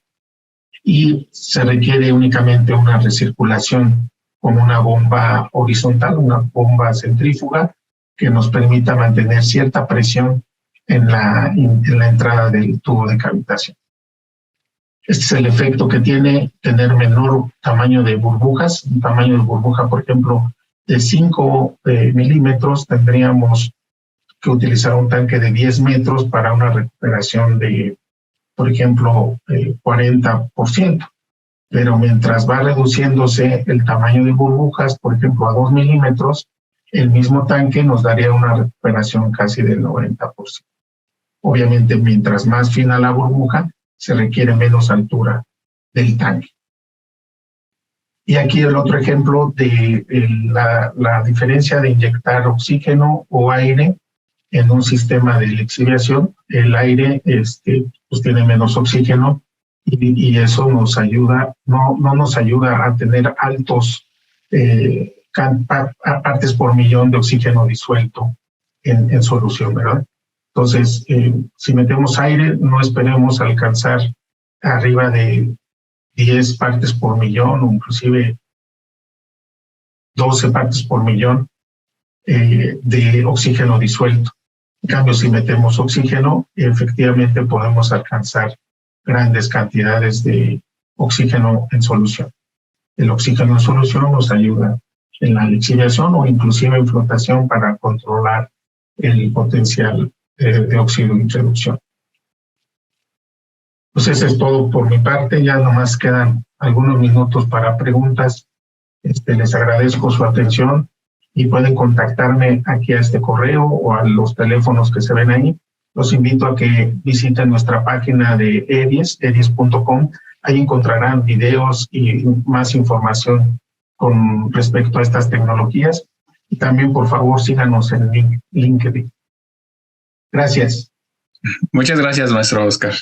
Y se requiere únicamente una recirculación con una bomba horizontal, una bomba centrífuga, que nos permita mantener cierta presión en la entrada del tubo de cavitación. Este es el efecto que tiene tener menor tamaño de burbujas. Un tamaño de burbuja, por ejemplo, de 5 milímetros, tendríamos que utilizar un tanque de 10 metros para una recuperación de, por ejemplo, 40%. Pero mientras va reduciéndose el tamaño de burbujas, por ejemplo, a 2 milímetros, el mismo tanque nos daría una recuperación casi del 90%. Obviamente, mientras más fina la burbuja, se requiere menos altura del tanque. Y aquí el otro ejemplo de la diferencia de inyectar oxígeno o aire en un sistema de lixiviación. El aire pues tiene menos oxígeno y eso nos ayuda, no nos ayuda a tener altos partes por millón de oxígeno disuelto en solución, ¿verdad? Entonces, si metemos aire, no esperemos alcanzar arriba de 10 partes por millón o inclusive 12 partes por millón de oxígeno disuelto. En cambio, si metemos oxígeno, efectivamente podemos alcanzar grandes cantidades de oxígeno en solución. El oxígeno en solución nos ayuda en la lixiviación o inclusive en flotación para controlar el potencial de óxido de introducción. Pues eso es todo por mi parte. Ya nomás quedan algunos minutos para preguntas. Les agradezco su atención y pueden contactarme aquí a este correo o a los teléfonos que se ven ahí. Los invito a que visiten nuestra página de edis.com. Ahí encontrarán videos y más información con respecto a estas tecnologías. Y también, por favor, síganos en LinkedIn. Gracias. Muchas gracias, maestro Oscar.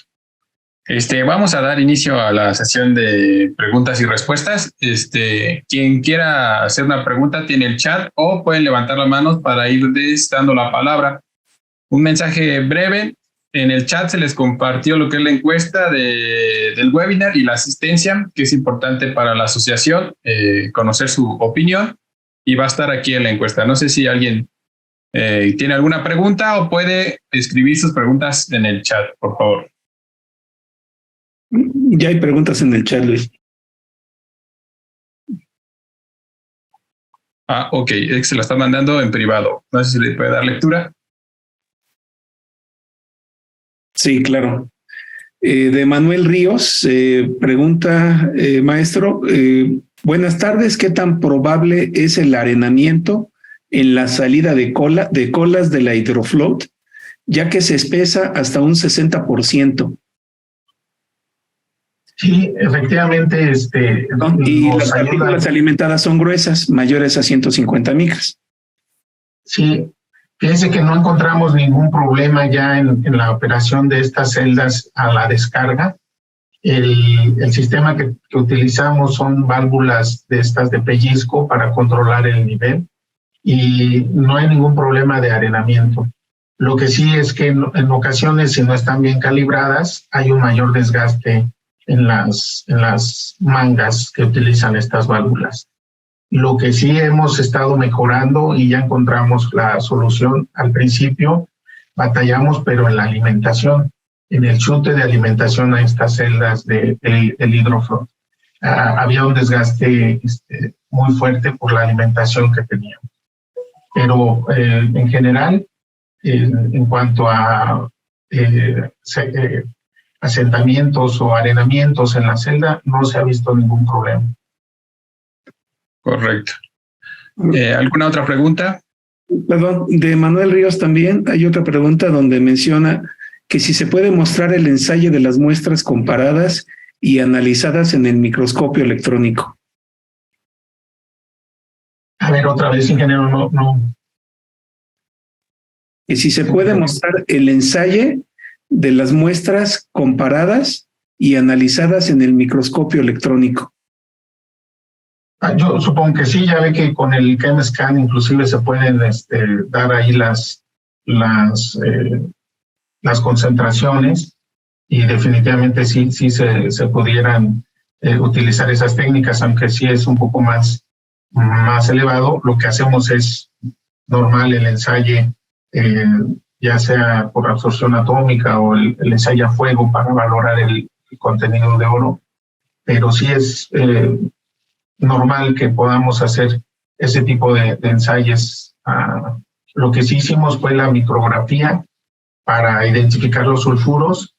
Vamos a dar inicio a la sesión de preguntas y respuestas. Quien quiera hacer una pregunta tiene el chat o pueden levantar las manos para ir dando la palabra. Un mensaje breve. En el chat se les compartió lo que es la encuesta del webinar y la asistencia, que es importante para la asociación, conocer su opinión, y va a estar aquí en la encuesta. No sé si alguien tiene alguna pregunta o puede escribir sus preguntas en el chat, por favor. Ya hay preguntas en el chat, Luis. Ok, se lo está mandando en privado. No sé si le puede dar lectura. Sí, claro. De Manuel Ríos, pregunta, maestro, buenas tardes, ¿qué tan probable es el arenamiento en la salida de colas de la Hydrofloat, ya que se espesa hasta un 60%? Sí, efectivamente, y las partículas alimentadas son gruesas, mayores a 150 micras. Sí, fíjense que no encontramos ningún problema ya en la operación de estas celdas a la descarga. El sistema que utilizamos son válvulas de estas de pellizco para controlar el nivel y no hay ningún problema de arenamiento. Lo que sí es que en ocasiones, si no están bien calibradas, hay un mayor desgaste en las mangas que utilizan estas válvulas. Lo que sí hemos estado mejorando y ya encontramos la solución. Al principio batallamos, pero en la alimentación, en el chute de alimentación a estas celdas del Hydrofloat, había un desgaste muy fuerte por la alimentación que teníamos. Pero en general, en cuanto a asentamientos o arenamientos en la celda, no se ha visto ningún problema. Correcto. ¿Alguna otra pregunta? Perdón, de Manuel Ríos también hay otra pregunta donde menciona que si se puede mostrar el ensayo de las muestras comparadas y analizadas en el microscopio electrónico. A ver, otra vez, ingeniero, no. Que si se puede mostrar el ensayo de las muestras comparadas y analizadas en el microscopio electrónico. Yo supongo que sí, ya ve que con el ChemScan inclusive se pueden dar ahí las concentraciones y definitivamente sí se pudieran utilizar esas técnicas, aunque sí es un poco más elevado. Lo que hacemos es normal el ensayo, ya sea por absorción atómica o el ensayo a fuego para valorar el contenido de oro, pero sí es normal que podamos hacer ese tipo de ensayos Lo que sí hicimos fue la micrografía para identificar los sulfuros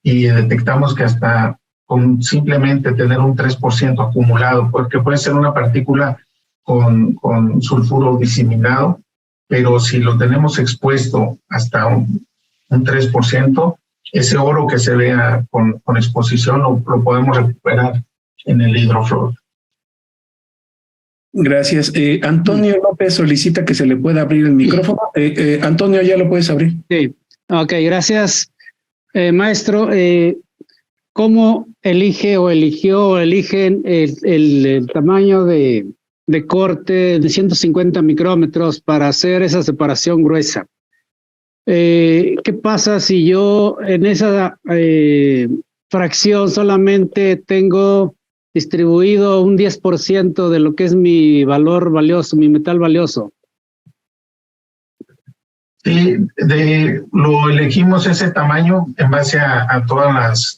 y detectamos que hasta con simplemente tener un 3% acumulado, porque puede ser una partícula con sulfuro diseminado, pero si lo tenemos expuesto hasta un 3%, ese oro que se vea con exposición lo podemos recuperar en el hidrofloat. Gracias. Antonio López solicita que se le pueda abrir el micrófono. Antonio, ya lo puedes abrir. Sí. Ok, gracias. Maestro, ¿cómo elige o eligió o eligen el tamaño de corte de 150 micrómetros para hacer esa separación gruesa? ¿Qué pasa si yo en esa fracción solamente tengo distribuido un 10% de lo que es mi valor valioso, mi metal valioso? Sí, lo elegimos ese tamaño en base a todas las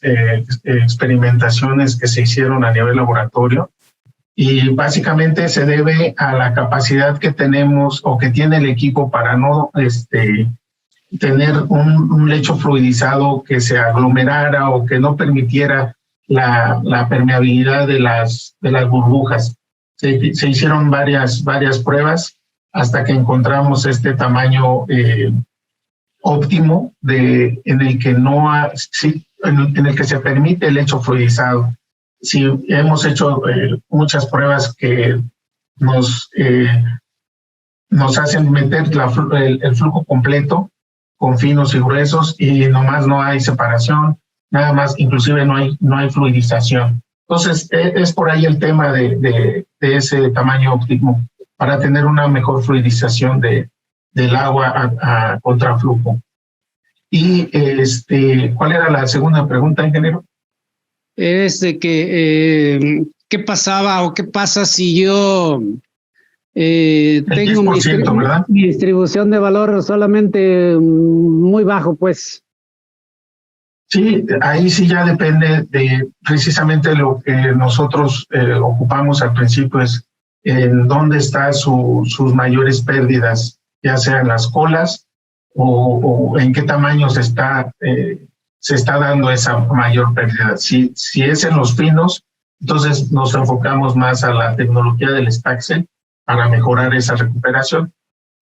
experimentaciones que se hicieron a nivel laboratorio, y básicamente se debe a la capacidad que tenemos o que tiene el equipo para no tener un lecho fluidizado que se aglomerara o que no permitiera la permeabilidad de las burbujas. Se hicieron varias pruebas hasta que encontramos este tamaño óptimo en el que en el que se permite el lecho fluidizado. Sí, hemos hecho muchas pruebas que nos hacen meter el flujo completo con finos y gruesos, y nomás no hay separación, nada más, inclusive no hay fluidización. Entonces, es por ahí el tema de ese tamaño óptimo para tener una mejor fluidización del agua a contraflujo. Y ¿cuál era la segunda pregunta, ingeniero? Es de que ¿qué pasaba o qué pasa si yo tengo 10%, mi distribución de valor solamente muy bajo, pues? Sí, ahí sí ya depende de precisamente lo que nosotros ocupamos al principio, es en dónde están sus mayores pérdidas, ya sean las colas o en qué tamaño se está dando esa mayor pérdida. Si es en los finos, entonces nos enfocamos más a la tecnología del Staxel para mejorar esa recuperación.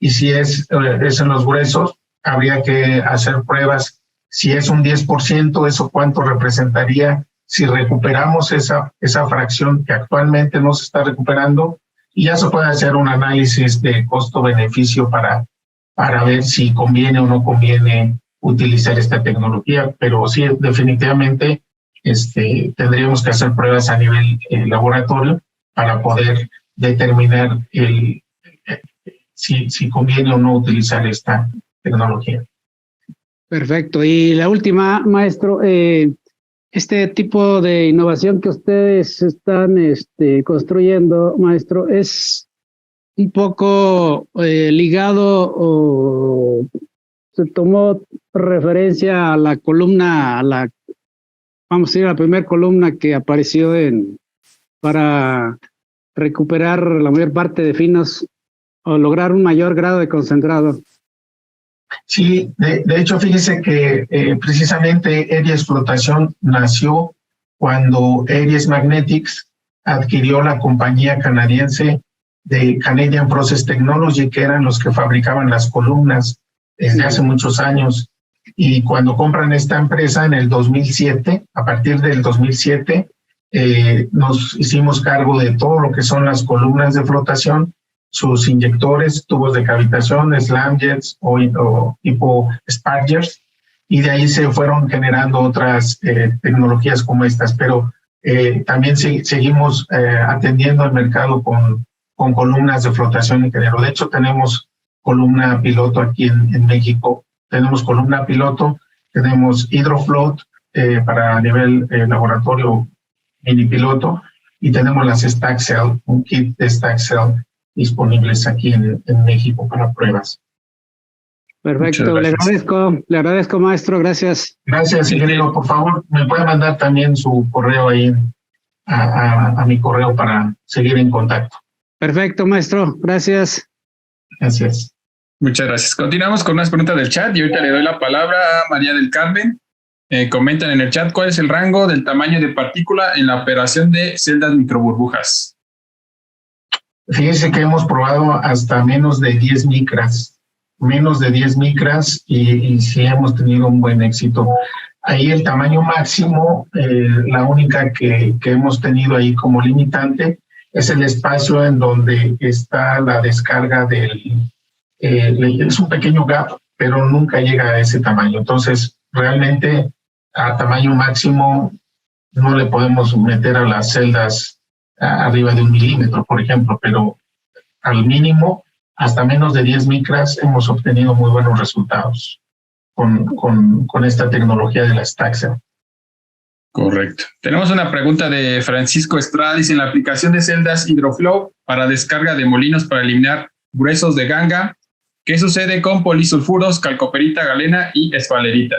Y si es en los gruesos, habría que hacer pruebas. Si es un 10%, ¿eso cuánto representaría si recuperamos esa fracción que actualmente no se está recuperando? Y ya se puede hacer un análisis de costo-beneficio para ver si conviene o no conviene utilizar esta tecnología. Pero sí, definitivamente tendríamos que hacer pruebas a nivel laboratorio para poder determinar si conviene o no utilizar esta tecnología. Perfecto. Y la última, maestro, este tipo de innovación que ustedes están construyendo, maestro, es un poco ligado o se tomó referencia a la columna, vamos a decir, a la primera columna que apareció para recuperar la mayor parte de finos o lograr un mayor grado de concentrado. Sí, de hecho, fíjese que precisamente Aries Flotación nació cuando Aries Magnetics adquirió la compañía canadiense de Canadian Process Technology, que eran los que fabricaban las columnas desde hace muchos años. Y cuando compran esta empresa en el 2007, a partir del 2007, nos hicimos cargo de todo lo que son las columnas de flotación, sus inyectores, tubos de cavitación, slamjets o tipo spargers, y de ahí se fueron generando otras tecnologías como estas, pero también seguimos atendiendo al mercado con columnas de flotación ingeniero. De hecho, tenemos columna piloto aquí en México, tenemos columna piloto, tenemos hidrofloat para nivel laboratorio mini piloto, y tenemos las Staxel, un kit de Staxel disponibles aquí en México para pruebas. Perfecto, le agradezco, maestro, gracias. Gracias, ingeniero. Por favor, me puede mandar también su correo ahí a mi correo para seguir en contacto. Perfecto, maestro, gracias. Gracias. Muchas gracias. Continuamos con unas preguntas del chat y ahorita le doy la palabra a María del Carmen. Comentan en el chat cuál es el rango del tamaño de partícula en la operación de celdas microburbujas. Fíjense que hemos probado hasta menos de 10 micras, y sí hemos tenido un buen éxito. Ahí el tamaño máximo, la única que hemos tenido ahí como limitante es el espacio en donde está la descarga es un pequeño gap, pero nunca llega a ese tamaño. Entonces, realmente a tamaño máximo no le podemos meter a las celdas arriba de 1 milímetro, por ejemplo, pero al mínimo, hasta menos de 10 micras, hemos obtenido muy buenos resultados con esta tecnología de la Staxel. Correcto. Tenemos una pregunta de Francisco Estrada. Dice, en la aplicación de celdas Hydroflow para descarga de molinos para eliminar gruesos de ganga, ¿qué sucede con polisulfuros, calcoperita, galena y esfalerita?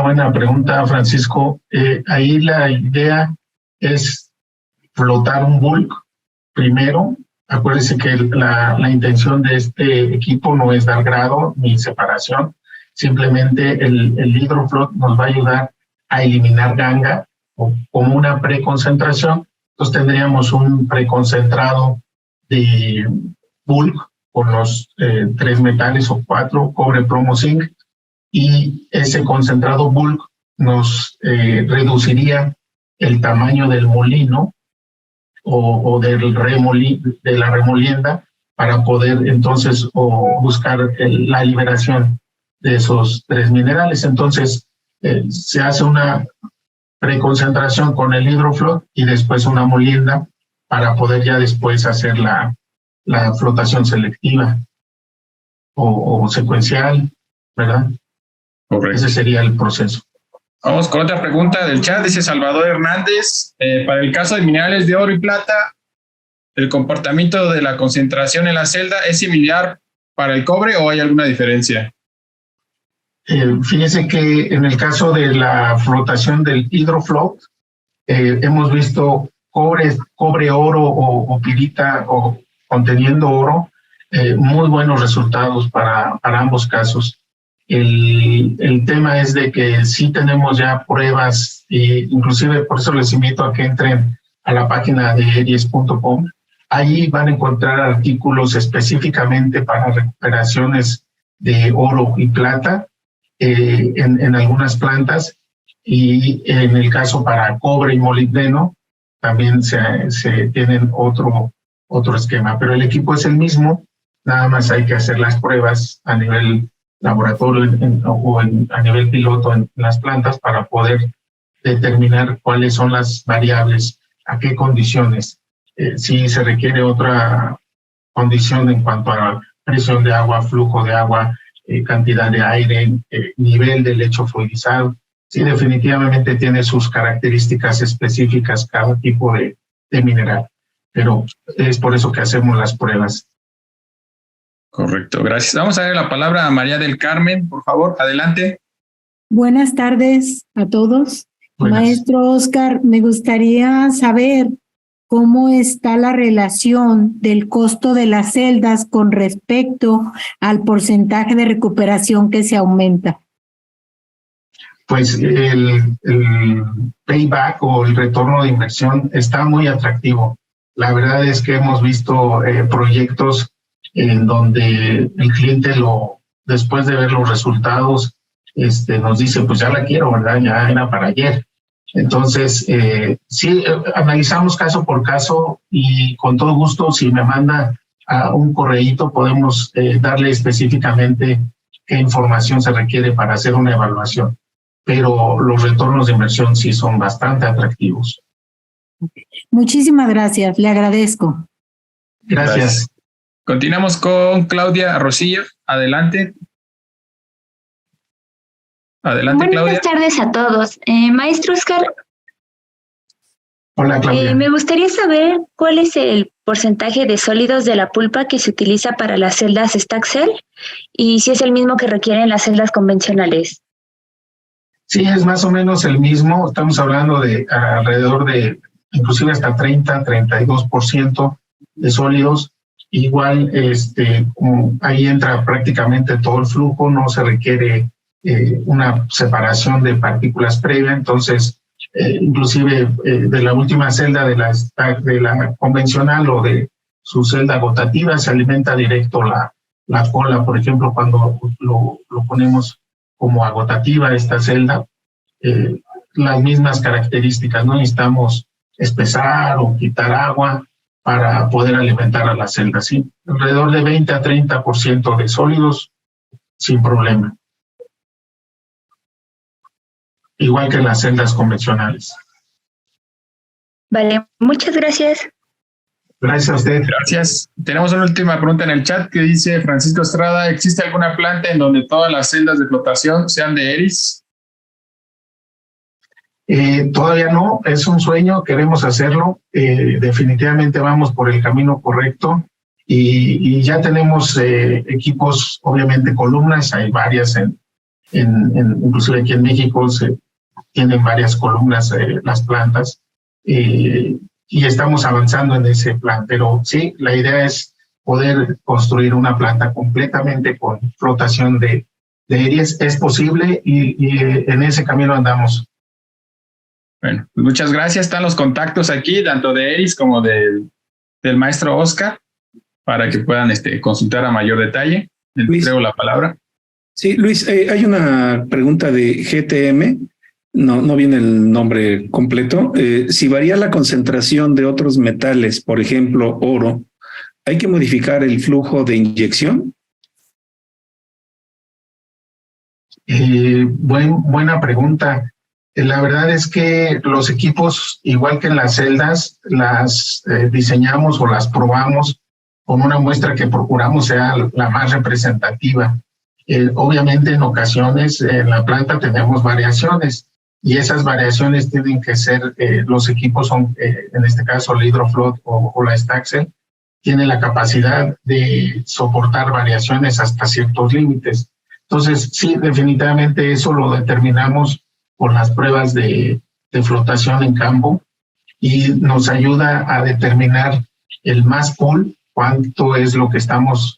Buena pregunta, Francisco. Ahí la idea es flotar un bulk primero. Acuérdense que la intención de este equipo no es dar grado ni separación. Simplemente el Hydroflow nos va a ayudar a eliminar ganga como una preconcentración. Entonces tendríamos un preconcentrado de bulk con los 3 metales o 4, cobre, plomo, zinc, y ese concentrado bulk nos reduciría el tamaño del molino o de la remolienda para poder entonces buscar la liberación de esos 3 minerales. Entonces se hace una preconcentración con el Hydroflow y después una molienda para poder ya después hacer la flotación selectiva o secuencial, ¿verdad? Correcto. Ese sería el proceso. Vamos con otra pregunta del chat. Dice Salvador Hernández, para el caso de minerales de oro y plata, ¿el comportamiento de la concentración en la celda es similar para el cobre o hay alguna diferencia? Fíjese que en el caso de la flotación del Hydroflow, hemos visto cobre, oro o pirita o conteniendo oro, muy buenos resultados para ambos casos. El tema es de que sí tenemos ya pruebas, inclusive por eso les invito a que entren a la página de eries.com. Ahí van a encontrar artículos específicamente para recuperaciones de oro y plata en algunas plantas, y en el caso para cobre y molibdeno también se tienen otro esquema, pero el equipo es el mismo, nada más hay que hacer las pruebas a nivel laboratorio a nivel piloto en las plantas para poder determinar cuáles son las variables, a qué condiciones. Si se requiere otra condición en cuanto a presión de agua, flujo de agua, cantidad de aire, nivel de lecho fluidizado. Sí, definitivamente tiene sus características específicas cada tipo de mineral, pero es por eso que hacemos las pruebas. Correcto, gracias. Vamos a dar la palabra a María del Carmen, por favor, adelante. Buenas tardes a todos. Buenas. Maestro Oscar, me gustaría saber cómo está la relación del costo de las celdas con respecto al porcentaje de recuperación que se aumenta. Pues el payback o el retorno de inversión está muy atractivo. La verdad es que hemos visto proyectos en donde el cliente después de ver los resultados nos dice, pues ya la quiero, ¿verdad? Ya era para ayer. Entonces, sí, analizamos caso por caso y con todo gusto, si me manda a un correíto, podemos darle específicamente qué información se requiere para hacer una evaluación. Pero los retornos de inversión sí son bastante atractivos. Muchísimas gracias, le agradezco. Gracias. Continuamos con Claudia Rosillo. Adelante. Adelante, Claudia. Buenas tardes a todos. Maestro Oscar. Hola, Claudia. Me gustaría saber cuál es el porcentaje de sólidos de la pulpa que se utiliza para las celdas Staxel y si es el mismo que requieren las celdas convencionales. Sí, es más o menos el mismo. Estamos hablando de alrededor de inclusive hasta 30-32% de sólidos. Igual, ahí entra prácticamente todo el flujo, no se requiere una separación de partículas previa, entonces inclusive de la última celda de la convencional o de su celda gotativa se alimenta directo la cola, por ejemplo, cuando lo ponemos como agotativa esta celda, las mismas características, no necesitamos espesar o quitar agua para poder alimentar a la celda, ¿sí? Alrededor de 20 a 30% de sólidos sin problema. Igual que en las celdas convencionales. Vale, muchas gracias. Gracias a usted. Gracias. Tenemos una última pregunta en el chat que dice Francisco Estrada, ¿existe alguna planta en donde todas las celdas de flotación sean de ERIS? Todavía no, es un sueño, queremos hacerlo, definitivamente vamos por el camino correcto y ya tenemos equipos, obviamente columnas, hay varias, inclusive aquí en México se tienen varias columnas las plantas y estamos avanzando en ese plan, pero sí, la idea es poder construir una planta completamente con flotación de ERIS, es posible y en ese camino andamos. Bueno, pues muchas gracias. Están los contactos aquí, tanto de ERIS como del maestro Oscar, para que puedan consultar a mayor detalle. Le entrego la palabra. Sí, Luis, hay una pregunta de GTM, no viene el nombre completo. Si varía la concentración de otros metales, por ejemplo, oro, ¿hay que modificar el flujo de inyección? Buena pregunta. La verdad es que los equipos, igual que en las celdas, las diseñamos o las probamos con una muestra que procuramos sea la más representativa. Obviamente en ocasiones en la planta tenemos variaciones y esas variaciones tienen que ser, los equipos son, en este caso la Hydrofloat o la Staxel, tienen la capacidad de soportar variaciones hasta ciertos límites. Entonces, sí, definitivamente eso lo determinamos con las pruebas de flotación en campo y nos ayuda a determinar el mass pull, cuánto es lo que estamos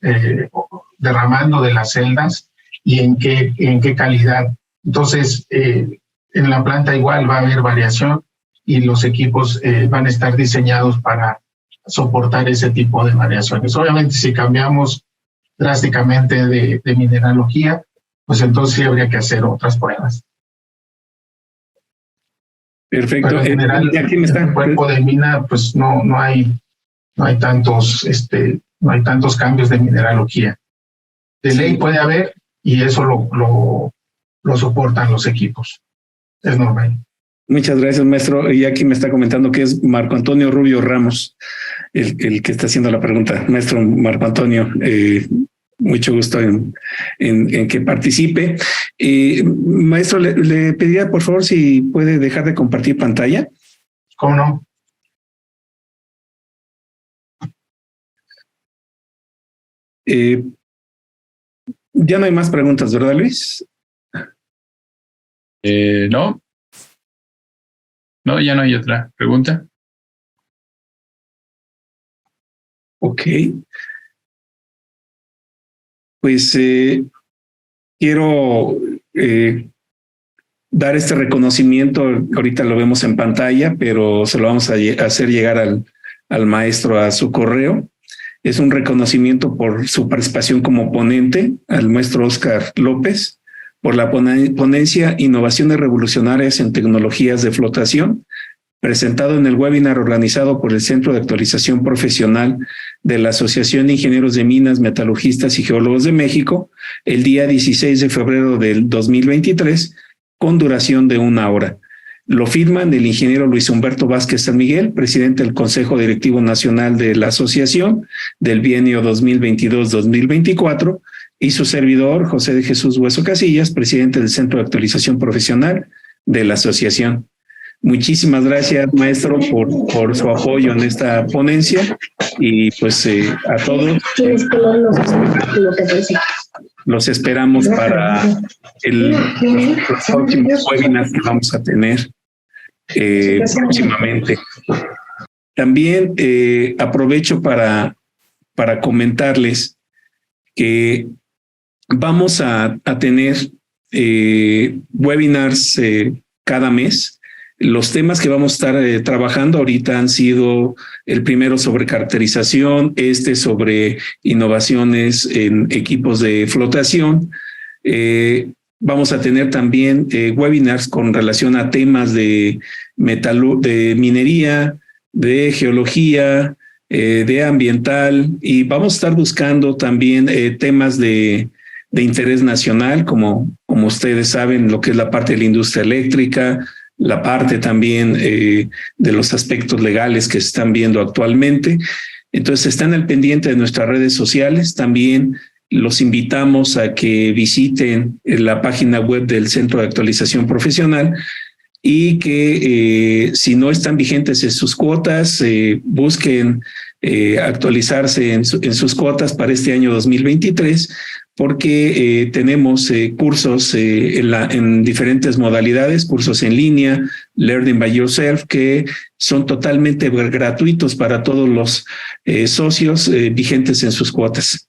derramando de las celdas y en qué calidad. Entonces, en la planta igual va a haber variación y los equipos van a estar diseñados para soportar ese tipo de variaciones. Obviamente, si cambiamos drásticamente de mineralogía, pues entonces sí habría que hacer otras pruebas. Perfecto. Pero en general, aquí me está. el cuerpo de mina, pues no hay tantos cambios de mineralogía. De ley puede haber y eso lo soportan los equipos. Es normal. Muchas gracias, maestro. Y aquí me está comentando que es Marco Antonio Rubio Ramos el que está haciendo la pregunta. Maestro Marco Antonio, mucho gusto en que participe. Maestro, le pediría por favor si puede dejar de compartir pantalla. ¿Cómo no? Ya no hay más preguntas, ¿verdad, Luis? No. No, ya no hay otra pregunta. Ok. Pues quiero dar este reconocimiento, ahorita lo vemos en pantalla, pero se lo vamos a hacer llegar al maestro a su correo. Es un reconocimiento por su participación como ponente, al maestro Oscar López, por la ponencia Innovaciones Revolucionarias en Tecnologías de Flotación, presentado en el webinar organizado por el Centro de Actualización Profesional de la Asociación de Ingenieros de Minas, Metalurgistas y Geólogos de México, el día 16 de febrero del 2023, con duración de 1 hora. Lo firman el ingeniero Luis Humberto Vázquez San Miguel, presidente del Consejo Directivo Nacional de la Asociación del bienio 2022-2024, y su servidor, José de Jesús Hueso Casillas, presidente del Centro de Actualización Profesional de la Asociación. Muchísimas gracias, maestro, por su apoyo en esta ponencia y pues a todos los esperamos para los próximos webinars que vamos a tener próximamente. También aprovecho para para comentarles que vamos a tener webinars cada mes. Los temas que vamos a estar trabajando ahorita han sido el primero sobre caracterización, sobre innovaciones en equipos de flotación. Vamos a tener también webinars con relación a temas de minería, de geología, de ambiental, y vamos a estar buscando también temas de interés nacional, como ustedes saben, lo que es la parte de la industria eléctrica, la parte también de los aspectos legales que se están viendo actualmente. Entonces, están al pendiente de nuestras redes sociales. También los invitamos a que visiten la página web del Centro de Actualización Profesional y que si no están vigentes en sus cuotas, busquen actualizarse en sus cuotas para este año 2023, porque tenemos cursos en diferentes modalidades, cursos en línea, Learning by Yourself, que son totalmente gratuitos para todos los socios vigentes en sus cuotas.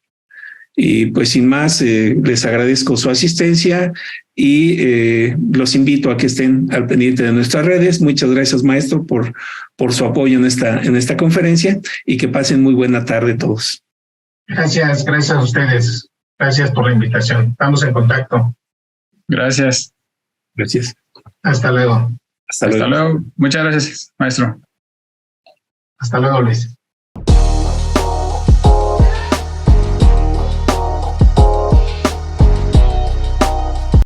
Y pues sin más, les agradezco su asistencia y los invito a que estén al pendiente de nuestras redes. Muchas gracias, maestro, por su apoyo en esta conferencia, y que pasen muy buena tarde todos. Gracias a ustedes. Gracias por la invitación. Estamos en contacto. Gracias. Gracias. Hasta luego. Hasta luego. Muchas gracias, maestro. Hasta luego, Luis.